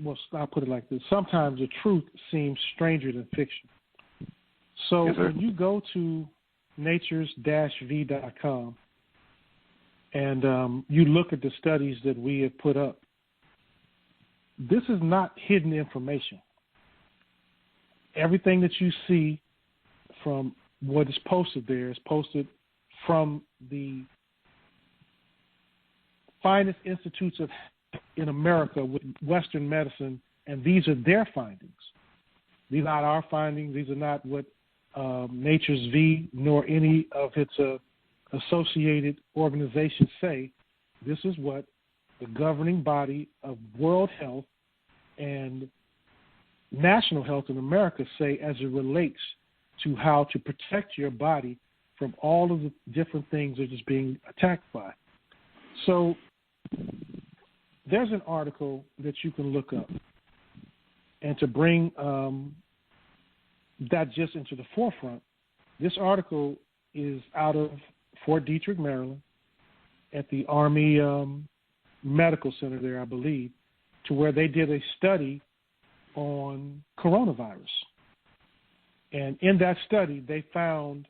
well, I'll put it like this. Sometimes the truth seems stranger than fiction. So yes, when you go to natures-v.com and you look at the studies that we have put up, this is not hidden information. Everything that you see from what is posted there is posted from the finest institutes in America with Western medicine, and these are their findings. These are not our findings. These are not what Nature's V nor any of its associated organizations say. This is what the governing body of World Health and National Health in America say as it relates to how to protect your body from all of the different things that it's being attacked by. So there's an article that you can look up, and to bring that just into the forefront, this article is out of Fort Detrick, Maryland, at the Army Medical Center there, I believe, to where they did a study on coronavirus. And in that study, they found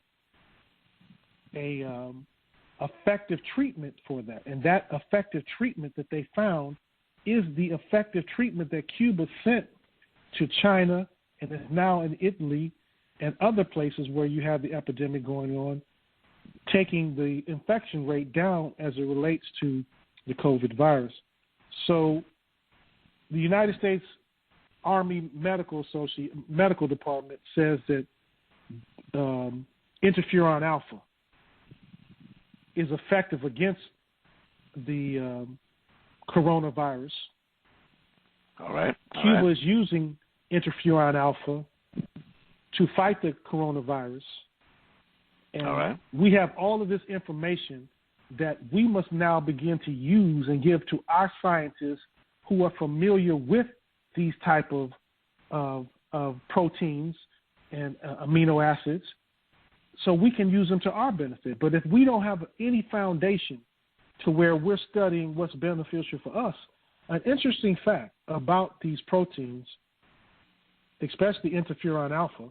a effective treatment for that. And that effective treatment that they found is the effective treatment that Cuba sent to China and is now in Italy and other places where you have the epidemic going on, taking the infection rate down as it relates to the COVID virus. So the United States Army Medical Department says that interferon alpha is effective against the coronavirus,
All right.
Cuba is using interferon alpha to fight the coronavirus. And we have all of this information that we must now begin to use and give to our scientists who are familiar with these type of proteins and amino acids, so we can use them to our benefit. But if we don't have any foundation to where we're studying what's beneficial for us, an interesting fact about these proteins, especially interferon alpha,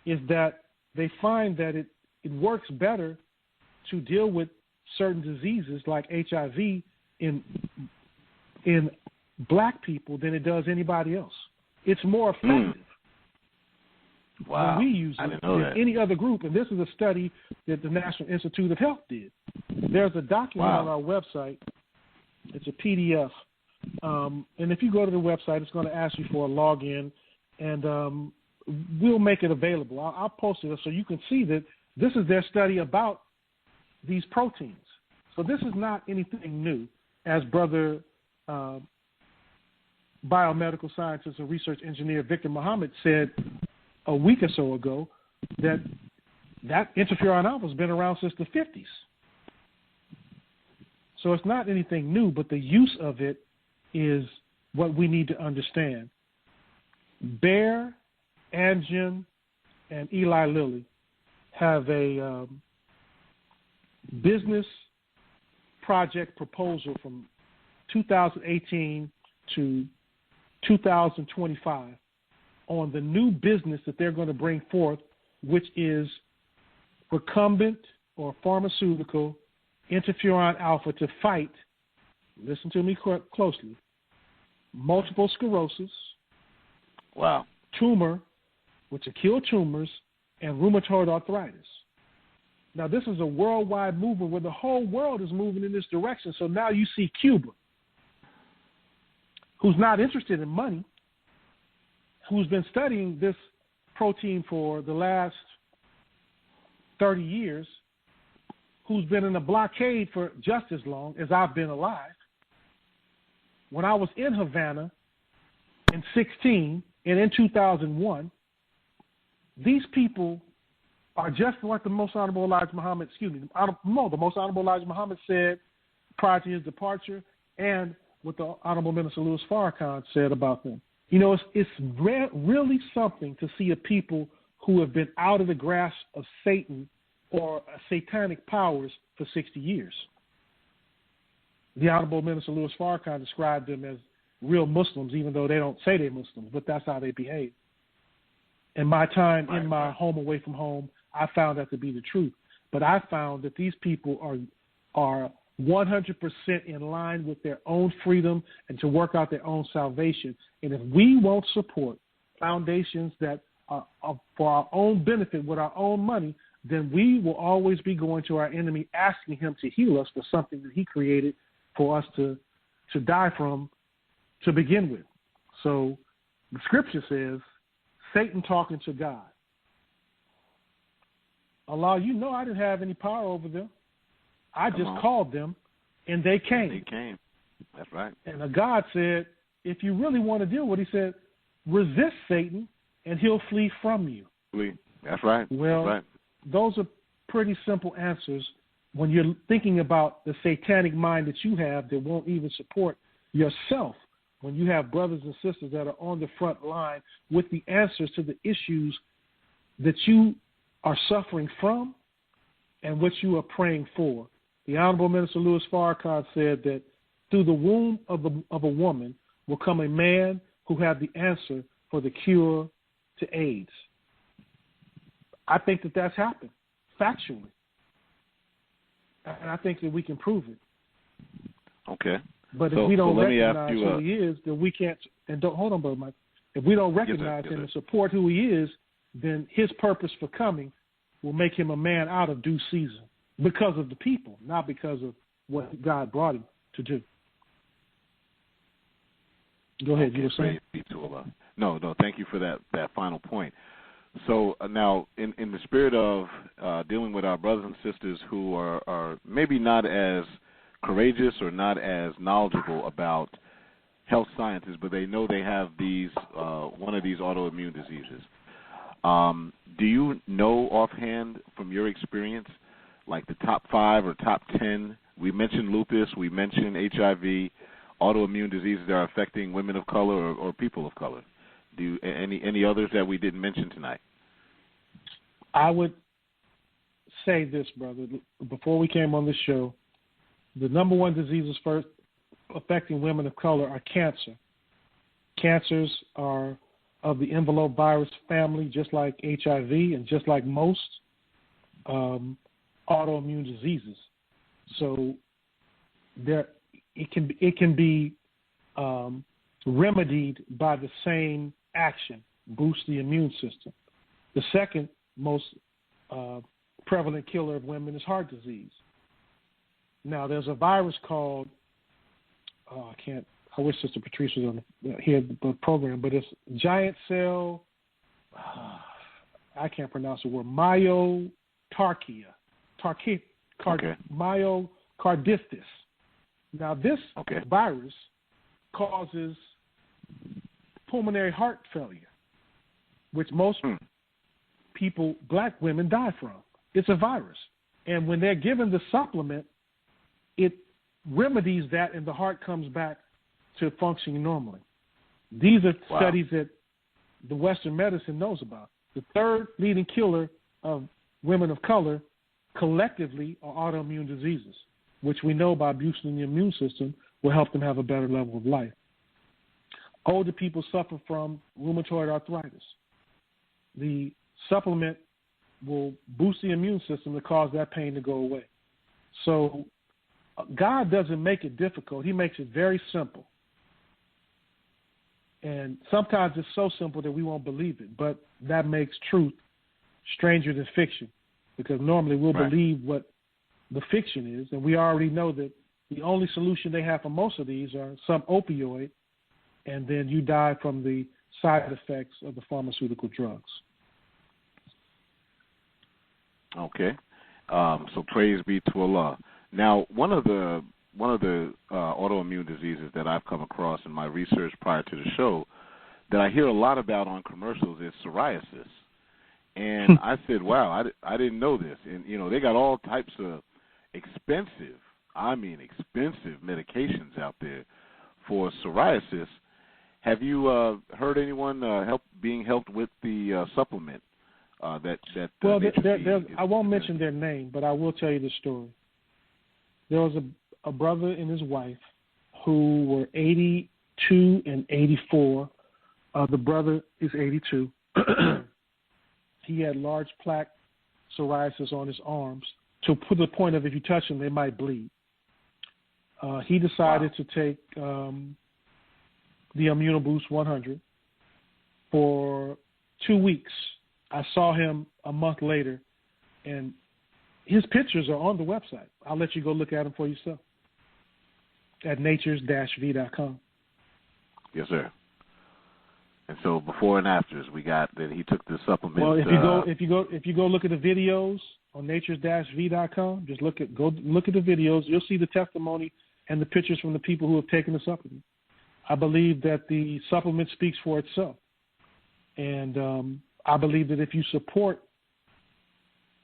is that they find that it works better to deal with certain diseases like HIV in black people than it does anybody else. It's more effective when we use it than any other group. And this is a study that the National Institute of Health did. There's a document on our website. It's a PDF. And if you go to the website, it's going to ask you for a login, and we'll make it available. I'll post it so you can see that this is their study about these proteins. So this is not anything new, as Brother biomedical scientist and research engineer Victor Muhammad said a week or so ago, that interferon alpha has been around since the 50s. So it's not anything new, but the use of it is what we need to understand. Bayer, Amgen, and Eli Lilly have a business project proposal from 2018 to 2025 on the new business that they're going to bring forth, which is recombinant or pharmaceutical interferon alpha to fight, listen to me closely, multiple sclerosis, tumor, which will kill tumors, and rheumatoid arthritis. Now, this is a worldwide movement where the whole world is moving in this direction. So now you see Cuba, who's not interested in money, who's been studying this protein for the last 30 years, who's been in a blockade for just as long as I've been alive. When I was in Havana in 2016 and in 2001, these people are just like the Most Honorable Elijah Muhammad, the Most Honorable Elijah Muhammad said prior to his departure, and what the Honorable Minister Louis Farrakhan said about them. You know, it's really something to see a people who have been out of the grasp of Satan or satanic powers for 60 years. The Honorable Minister Louis Farrakhan described them as real Muslims, even though they don't say they're Muslims, but that's how they behave. In my time in my home away from home, I found that to be the truth. But I found that these people are 100% in line with their own freedom and to work out their own salvation. And if we won't support foundations that are for our own benefit with our own money, then we will always be going to our enemy asking him to heal us for something that he created for us to die from to begin with. So the scripture says, Satan talking to God. Allah, you know I didn't have any power over them. I just called them, and they came.
They came. That's right.
And God said, if you really want to deal with it, he said, resist Satan, and he'll flee from you.
Flee. That's right.
Well,
that's right.
Those are pretty simple answers when you're thinking about the satanic mind that you have that won't even support yourself. When you have brothers and sisters that are on the front line with the answers to the issues that you are suffering from and what you are praying for. The Honorable Minister Louis Farrakhan said that through the womb of a woman will come a man who have the answer for the cure to AIDS. I think that that's happened, factually. And I think that we can prove it.
Okay.
But if we don't recognize who he is, then we can't. And don't hold on, Brother Mike. If we don't recognize him and support who he is, then his purpose for coming will make him a man out of due season because of the people, not because of what God brought him to do. Go ahead.
Okay,
you were saying?
No. Thank you for that final point. So now, in the spirit of dealing with our brothers and sisters who are maybe not as courageous or not as knowledgeable about health scientists, but they know they have these one of these autoimmune diseases. Do you know offhand from your experience, like the top 5 or top 10? We mentioned lupus, we mentioned HIV, autoimmune diseases that are affecting women of color or people of color. Do any others that we didn't mention tonight?
I would say this, brother. Before we came on this show, the number one diseases first affecting women of color are cancer. Cancers are of the envelope virus family, just like HIV and just like most autoimmune diseases. So it can be remedied by the same action, boost the immune system. The second most prevalent killer of women is heart disease. Now, there's a virus called I wish Sister Patrice was on here the program, but it's giant cell. I can't pronounce the word. Myocarditis. Myocardistis. Now, this virus causes pulmonary heart failure, which most people, black women, die from. It's a virus. And when they're given the supplement, it remedies that and the heart comes back to functioning normally. These are studies that the Western medicine knows about. The third leading killer of women of color collectively are autoimmune diseases, which we know by boosting the immune system will help them have a better level of life. Older people suffer from rheumatoid arthritis. The supplement will boost the immune system to cause that pain to go away. So God doesn't make it difficult. He makes it very simple. And sometimes it's so simple that we won't believe it, but that makes truth stranger than fiction, because normally we'll believe what the fiction is, and we already know that the only solution they have for most of these are some opioid, and then you die from the side effects of the pharmaceutical drugs.
Okay. So praise be to Allah. Now, one of the autoimmune diseases that I've come across in my research prior to the show that I hear a lot about on commercials is psoriasis. And I said, wow, I didn't know this. And, you know, they got all types of expensive medications out there for psoriasis. Have you heard anyone being helped with the supplement that
well, I won't mention their name, but I will tell you the story. There was a brother and his wife who were 82 and 84. The brother is 82. He had large plaque psoriasis on his arms to the point of if you touch them, they might bleed. He decided to take the Immunoboost 100 for 2 weeks. I saw him a month later, and his pictures are on the website. I'll let you go look at them for yourself at natures-v.com.
Yes, sir. And so before and afters, we got that he took the supplement.
Well, if you go look at the videos on natures-v.com, just go look at the videos. You'll see the testimony and the pictures from the people who have taken the supplement. I believe that the supplement speaks for itself, and I believe that if you support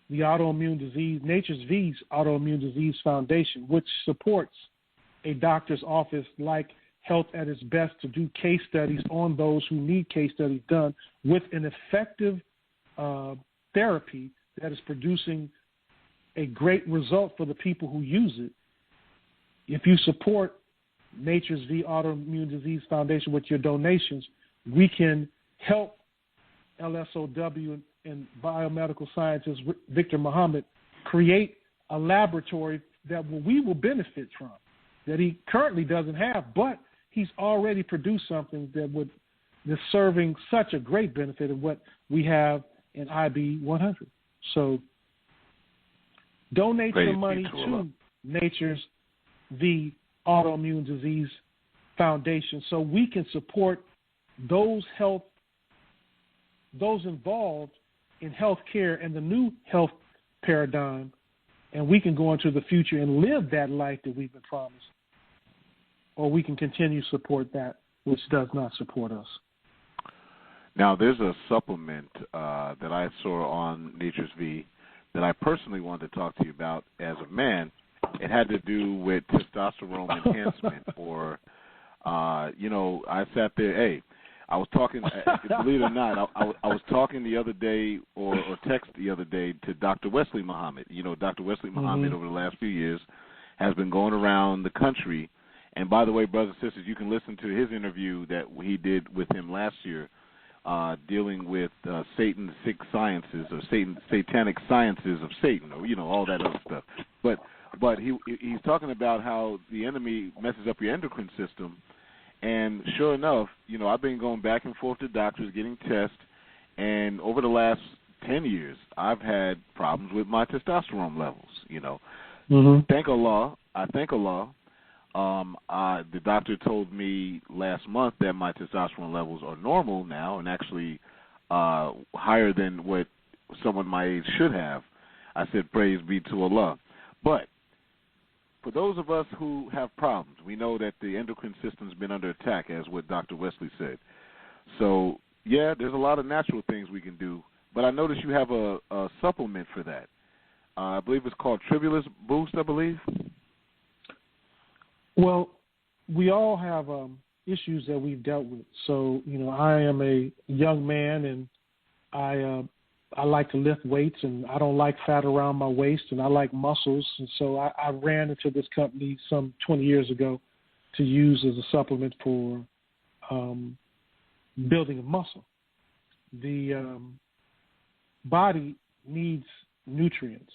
the autoimmune disease, Nature's V's Autoimmune Disease Foundation, which supports a doctor's office like Health at its Best to do case studies on those who need case studies done with an effective therapy that is producing a great result for the people who use it. If you support Nature's V Autoimmune Disease Foundation with your donations, we can help LSOW and biomedical scientist Victor Muhammad create a laboratory that we will benefit from, that he currently doesn't have, but he's already produced something that is serving such a great benefit of what we have in IB 100. So donate some money to Nature's The Autoimmune Disease Foundation so we can support those involved in healthcare and the new health paradigm, and we can go into the future and live that life that we've been promised. or we can continue to support that which does not support us.
Now, there's a supplement that I saw on Nature's V that I personally wanted to talk to you about as a man. It had to do with testosterone enhancement, or, I sat there. Hey, I was talking, believe it or not, I was talking the other day or text the other day to Dr. Wesley Muhammad. Dr. Wesley Muhammad over the last few years has been going around the country. And by the way, brothers and sisters, you can listen to his interview that he did with him last year, dealing with Satan's six sciences, or satanic sciences of Satan, or all that other stuff. But he's talking about how the enemy messes up your endocrine system, and sure enough, I've been going back and forth to doctors, getting tests, and over the last 10 years, I've had problems with my testosterone levels. Thank Allah. I thank Allah. The doctor told me last month that my testosterone levels are normal now, and actually higher than what someone my age should have. I said, praise be to Allah. But for those of us who have problems, we know that the endocrine system's been under attack, as what Dr. Wesley said. So, yeah, there's a lot of natural things we can do, but I noticed you have a supplement for that. I believe it's called Tribulus Boost, I believe.
Well, we all have issues that we've dealt with. So, I am a young man, and I like to lift weights, and I don't like fat around my waist, and I like muscles. And so I ran into this company some 20 years ago to use as a supplement for building a muscle. The body needs nutrients.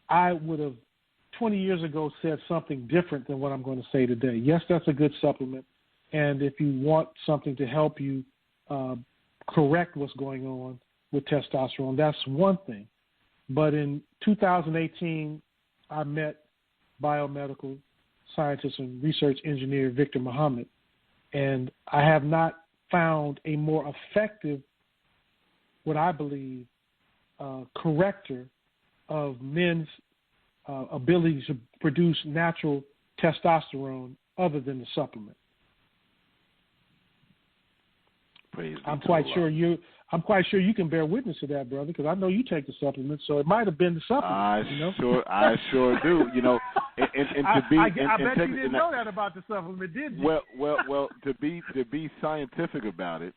I would have 20 years ago said something different than what I'm going to say today. Yes, that's a good supplement, and if you want something to help you correct what's going on with testosterone, that's one thing. But in 2018, I met biomedical scientist and research engineer Victor Muhammad, and I have not found a more effective, what I believe, corrector of men's ability to produce natural testosterone other than the supplement. I'm quite sure you can bear witness to that, brother, because I know you take the supplement, so it might have been the supplement.
I sure do. I
bet you didn't know that about the supplement, did you?
Well, to be scientific about it,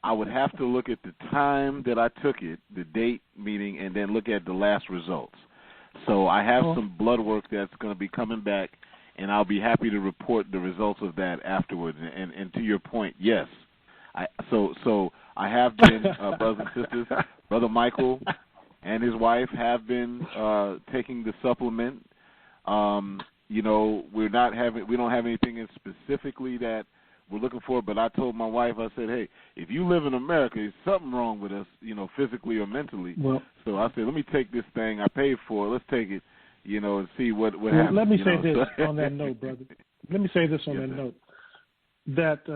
I would have to look at the time that I took it, the date, meaning, and then look at the last results. So I have some blood work that's going to be coming back, and I'll be happy to report the results of that afterwards. And to your point, yes. So I have been, brothers and sisters, Brother Michael and his wife have been taking the supplement. We don't have anything specifically that we're looking for, but I told my wife, I said, hey, if you live in America, there's something wrong with us, physically or mentally.
Well,
so I said, let me take this thing. I paid for it. Let's take it, and see what happens.
Let me say this on that note, brother. Let me say this on that note, that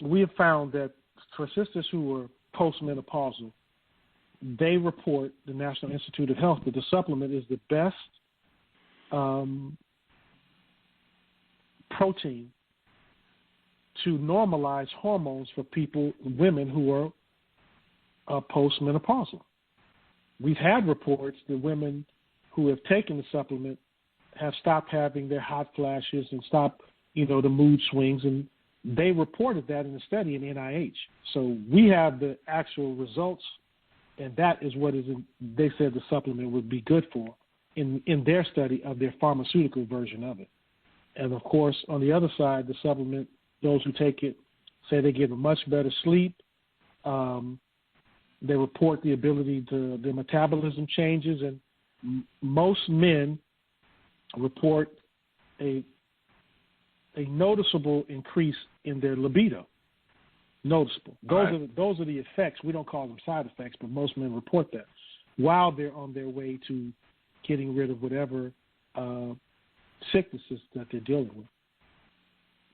we have found that for sisters who are postmenopausal, they report, the National Institute of Health, that the supplement is the best protein to normalize hormones for women who are postmenopausal. We've had reports that women who have taken the supplement have stopped having their hot flashes and stopped, the mood swings, and they reported that in a study in NIH. So we have the actual results, and that is what they said the supplement would be good for in their study of their pharmaceutical version of it. And, of course, on the other side, the supplement, those who take it say they get a much better sleep. They report the ability to their metabolism changes, and most men report a noticeable increase in their libido. Noticeable. Those are the effects. We don't call them side effects, but most men report that while they're on their way to getting rid of whatever sicknesses that they're dealing with.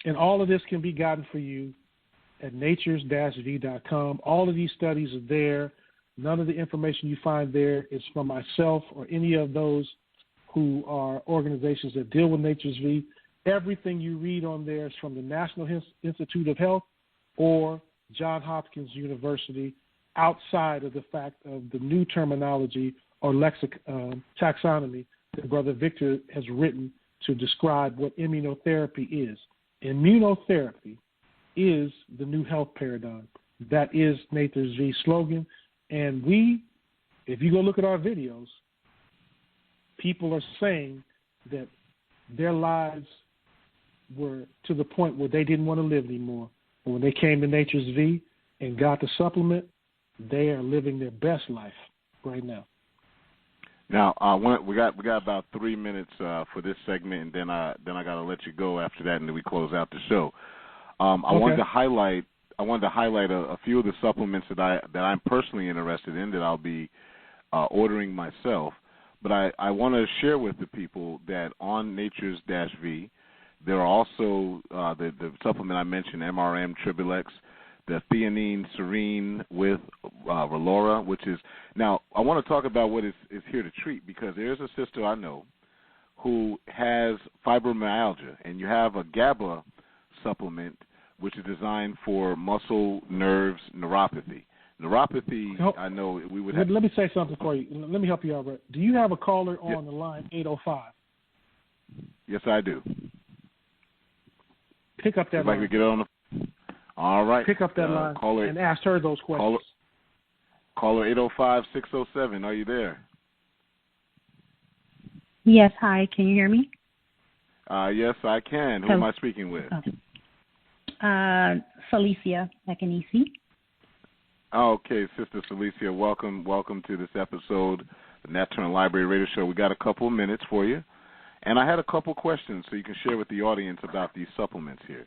And all of this can be gotten for you at natures-v.com. All of these studies are there. None of the information you find there is from myself or any of those who are organizations that deal with Nature's V. Everything you read on there is from the National Institute of Health or Johns Hopkins University, outside of the fact of the new terminology or taxonomy that Brother Victor has written to describe what immunotherapy is. Immunotherapy is the new health paradigm. That is Nathan's V's slogan. And if you go look at our videos, people are saying that their lives were to the point where they didn't want to live anymore. And when they came to Nature's V and got the supplement, they are living their best life right now.
Now, we got about 3 minutes for this segment, and then I got to let you go after that, and then we close out the show. I wanted to highlight a few of the supplements that I'm personally interested in that I'll be ordering myself. But I want to share with the people that on Nature's V, there are also the supplement I mentioned, MRM, Tribilex, the theanine serene with Relora, which is, now I want to talk about what is here to treat, because there's a sister I know who has fibromyalgia, and you have a GABA supplement which is designed for muscle, nerves, neuropathy. Neuropathy, I know we would have.
Let me say something for you. Let me help you out, Brett. Do you have a caller on the line 805?
Yes, I do.
Pick up that
if
line.
I could get on the. All right.
Pick up that line and ask her those questions.
Caller 805-607. Are you there?
Yes. Hi. Can you hear me?
Yes, I can. Who am I speaking with?
Celicia Ekanisi.
Okay, Sister Celicia, welcome to this episode of the Nat Turner Library Radio Show. We got a couple of minutes for you, and I had a couple questions so you can share with the audience about these supplements here.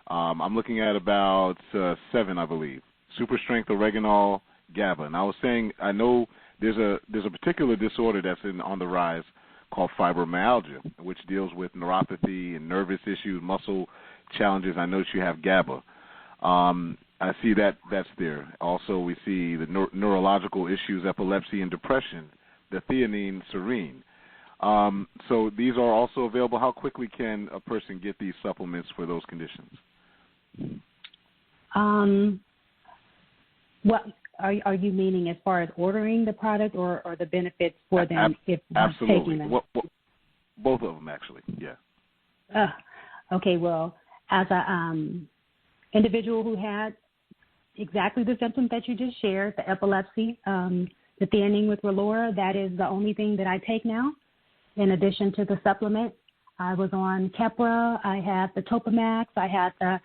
I'm looking at about 7, I believe. Super Strength Oreganol GABA. And I was saying, I know there's a particular disorder that's on the rise called fibromyalgia, which deals with neuropathy and nervous issues, muscle challenges. I notice you have GABA. I see that's there. Also, we see the neurological issues, epilepsy, and depression, the theanine serene. So these are also available. How quickly can a person get these supplements for those conditions?
What are you meaning as far as ordering the product or the benefits for them if
absolutely.
taking them?
Both of them, actually, yeah.
Okay, well, as an individual who had exactly the symptoms that you just shared, the epilepsy, the theanine with Relora, that is the only thing that I take now, in addition to the supplement. I was on Keppra, I had the Topamax, I had the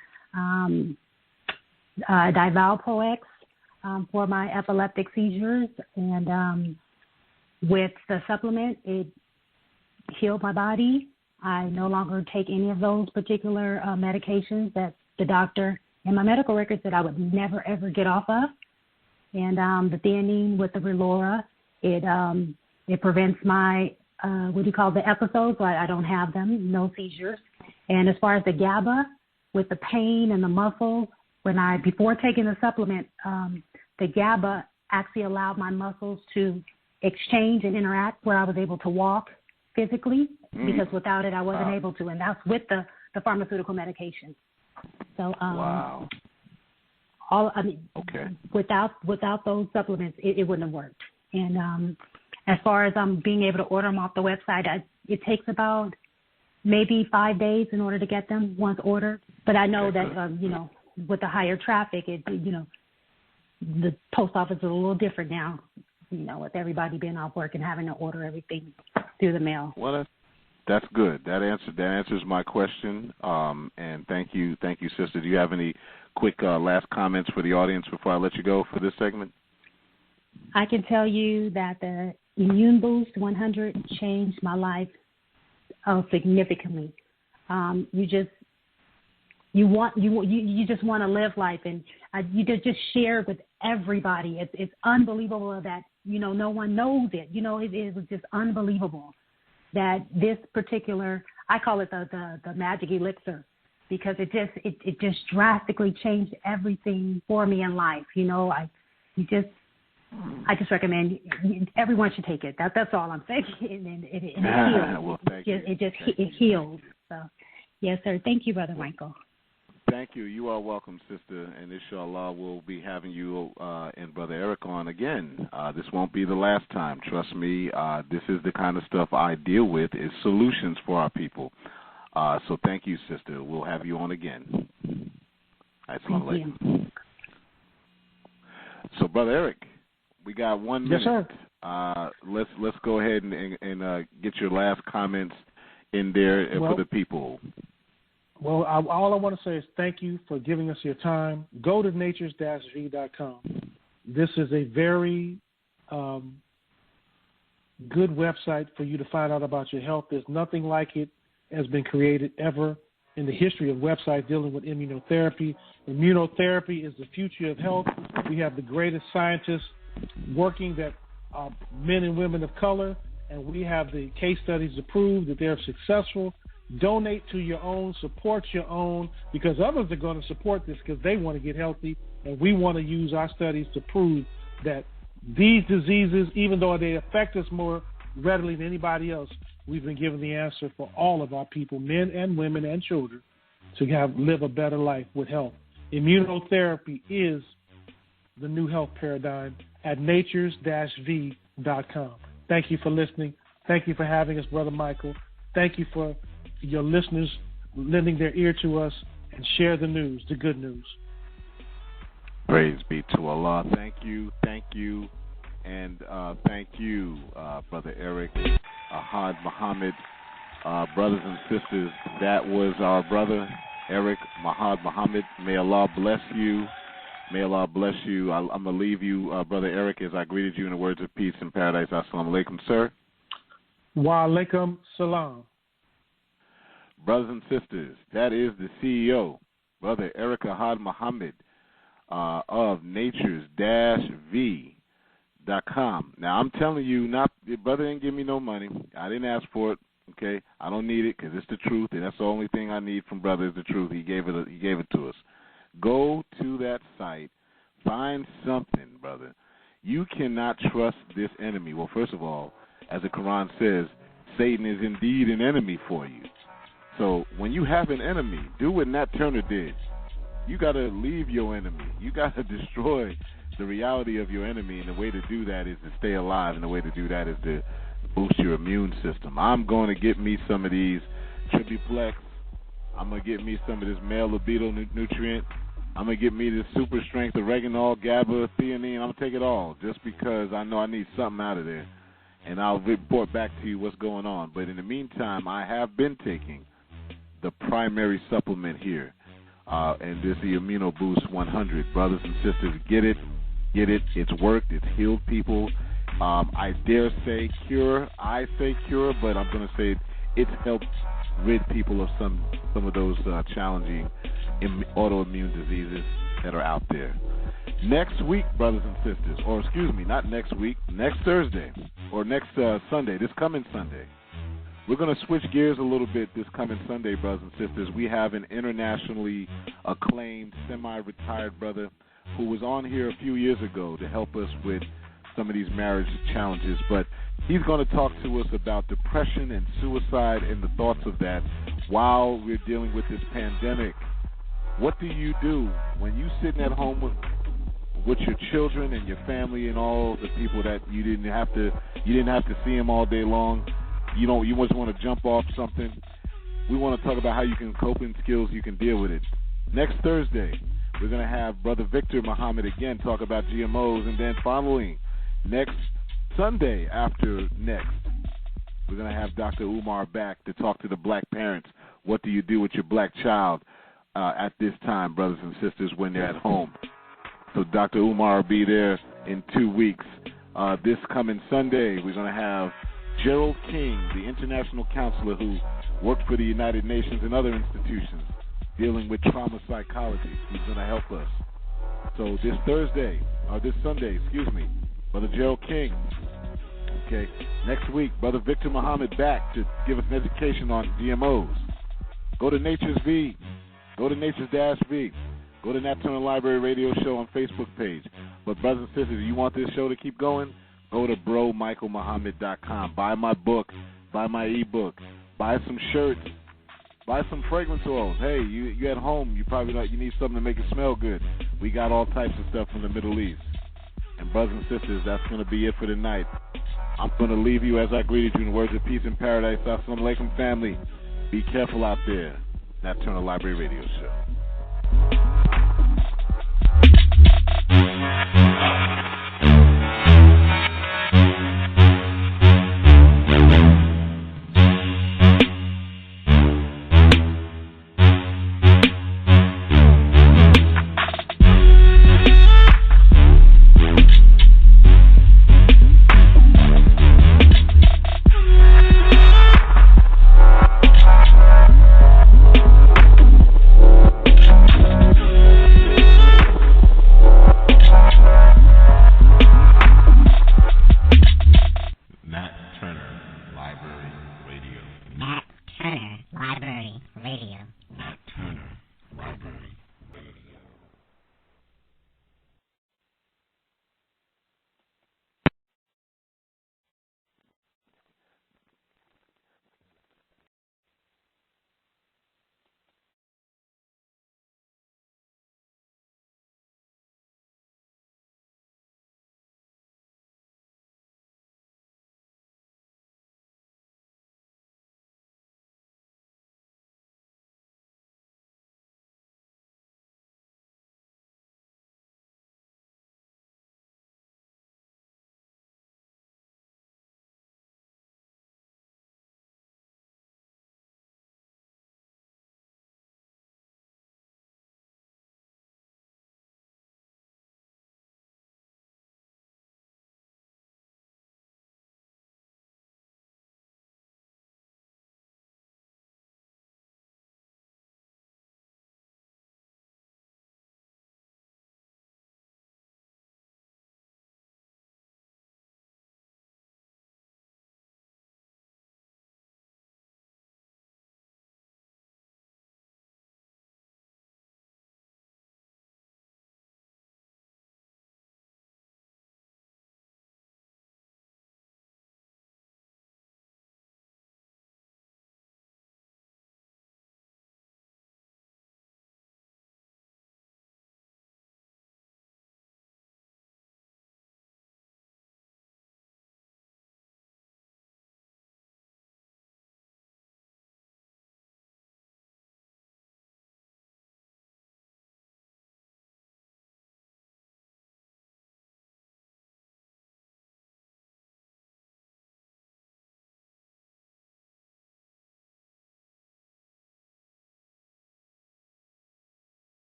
Divalproex for my epileptic seizures, and with the supplement, it healed my body. I no longer take any of those particular medications that the doctor and my medical records said I would never, ever get off of. And the theanine with the Relora, it prevents my, the episodes, so I don't have them, no seizures. And as far as the GABA, with the pain and the muscles, before taking the supplement, the GABA actually allowed my muscles to exchange and interact where I was able to walk physically, because without it I wasn't able to, and that's with the pharmaceutical medication. So
wow.
Without those supplements, it wouldn't have worked. And as far as being able to order them off the website, it takes about maybe 5 days in order to get them once ordered. But I know that with the higher traffic, the post office is a little different now. With everybody being off work and having to order everything through the mail.
Well, that's good. That answers my question. And thank you, sister. Do you have any quick last comments for the audience before I let you go for this segment?
I can tell you that the Immune Boost 100 changed my life significantly. You just want to live life, and you just share with everybody. It's unbelievable that no one knows it. It was just unbelievable that this particular, I call it the magic elixir, because it just drastically changed everything for me in life. I just recommend everyone should take it. That's all I'm saying. And it heals.
Well,
it heals. So Yes, sir. Thank you, Brother Michael.
Thank you. You are welcome, sister. And inshallah, we'll be having you and Brother Eric on again. This won't be the last time. Trust me, this is the kind of stuff I deal with, is solutions for our people. So thank you, sister. We'll have you on again. Assalamu alaikum. So, Brother Eric, we got 1 minute.
Yes, sir.
Let's go ahead and get your last comments in there for the people.
Well, all I want to say is thank you for giving us your time. Go to natures-v.com. This is a very good website for you to find out about your health. There's nothing like it has been created ever in the history of websites dealing with immunotherapy. Immunotherapy is the future of health. We have the greatest scientists working that are men and women of color, and we have the case studies to prove that they're successful. Donate to your own, support your own, because others are going to support this because they want to get healthy, and we want to use our studies to prove that these diseases, even though they affect us more readily than anybody else, we've been given the answer for all of our people, men and women and children, to live a better life with health. Immunotherapy is the new health paradigm at natures-v.com. Thank you for listening. Thank you for having us, Brother Michael. Thank you for your listeners lending their ear to us, and share the news, the good news.
Praise be to Allah. Thank you, and thank you, Brother Eric, Ahad Muhammad. Brothers and sisters, that was our brother, Eric Mahad Muhammad. May Allah bless you. May Allah bless you. I'm going to leave you, Brother Eric, as I greeted you in the words of peace and paradise. Assalamu alaikum, sir.
Wa alaikum salam.
Brothers and sisters, that is the CEO, Brother Eric Ahad Muhammad, of natures-v.com. Now, I'm telling you, your brother didn't give me no money. I didn't ask for it, okay? I don't need it because it's the truth, and that's the only thing I need from brother is the truth. He gave it to us. Go to that site. Find something, brother. You cannot trust this enemy. Well, first of all, as the Quran says, Satan is indeed an enemy for you. So when you have an enemy, do what Nat Turner did. You got to leave your enemy. You got to destroy the reality of your enemy, and the way to do that is to stay alive, and the way to do that is to boost your immune system. I'm going to get me some of these Tribuplex. I'm going to get me some of this male libido nutrient. I'm going to get me this super strength oregano, GABA, theanine. I'm going to take it all just because I know I need something out of there. And I'll report back to you what's going on. But in the meantime, I have been taking the primary supplement here. And this is the ImmunoBoost 100. Brothers and sisters, get it. It's worked. It's healed people. I dare say cure. I say cure, but I'm going to say it's helped rid people of some of those challenging autoimmune diseases that are out there. Next week, brothers and sisters, or excuse me, not next week, next Thursday, or next Sunday, this coming Sunday, we're going to switch gears a little bit this coming Sunday, brothers and sisters. We have an internationally acclaimed, semi-retired brother who was on here a few years ago to help us with some of these marriage challenges, but he's going to talk to us about depression and suicide and the thoughts of that while we're dealing with this pandemic. What do you do when you're sitting at home with your children and your family and all the people that you didn't have to see them all day long? You just want to jump off something. We want to talk about how you can coping skills, you can deal with it. Next Thursday, we're going to have Brother Victor Muhammad again talk about GMOs, and then following next Sunday after next, we're going to have Dr. Umar back to talk to the black parents. What do you do with your black child at this time, brothers and sisters, when they're at home? So Dr. Umar will be there in 2 weeks. This coming Sunday, we're going to have Gerald King, the international counselor who worked for the United Nations and other institutions dealing with trauma psychology. He's going to help us. So this Sunday, Brother Gerald King. Okay. Next week, Brother Victor Muhammad back to give us an education on GMOs. Go to Nature's V. Go to Nature's-V. Go to Nat Turner Library Radio Show on Facebook page. But brothers and sisters, you want this show to keep going? Go to bromichaelmuhammad.com. Buy my book. Buy my ebook. Buy some shirts. Buy some fragrance oils. Hey, you at home, you probably you need something to make it smell good. We got all types of stuff from the Middle East. And brothers and sisters, that's going to be it for tonight. I'm going to leave you as I greeted you in the words of peace and paradise. Assalamu alaikum, family. Be careful out there. Nocturnal Library Radio Show.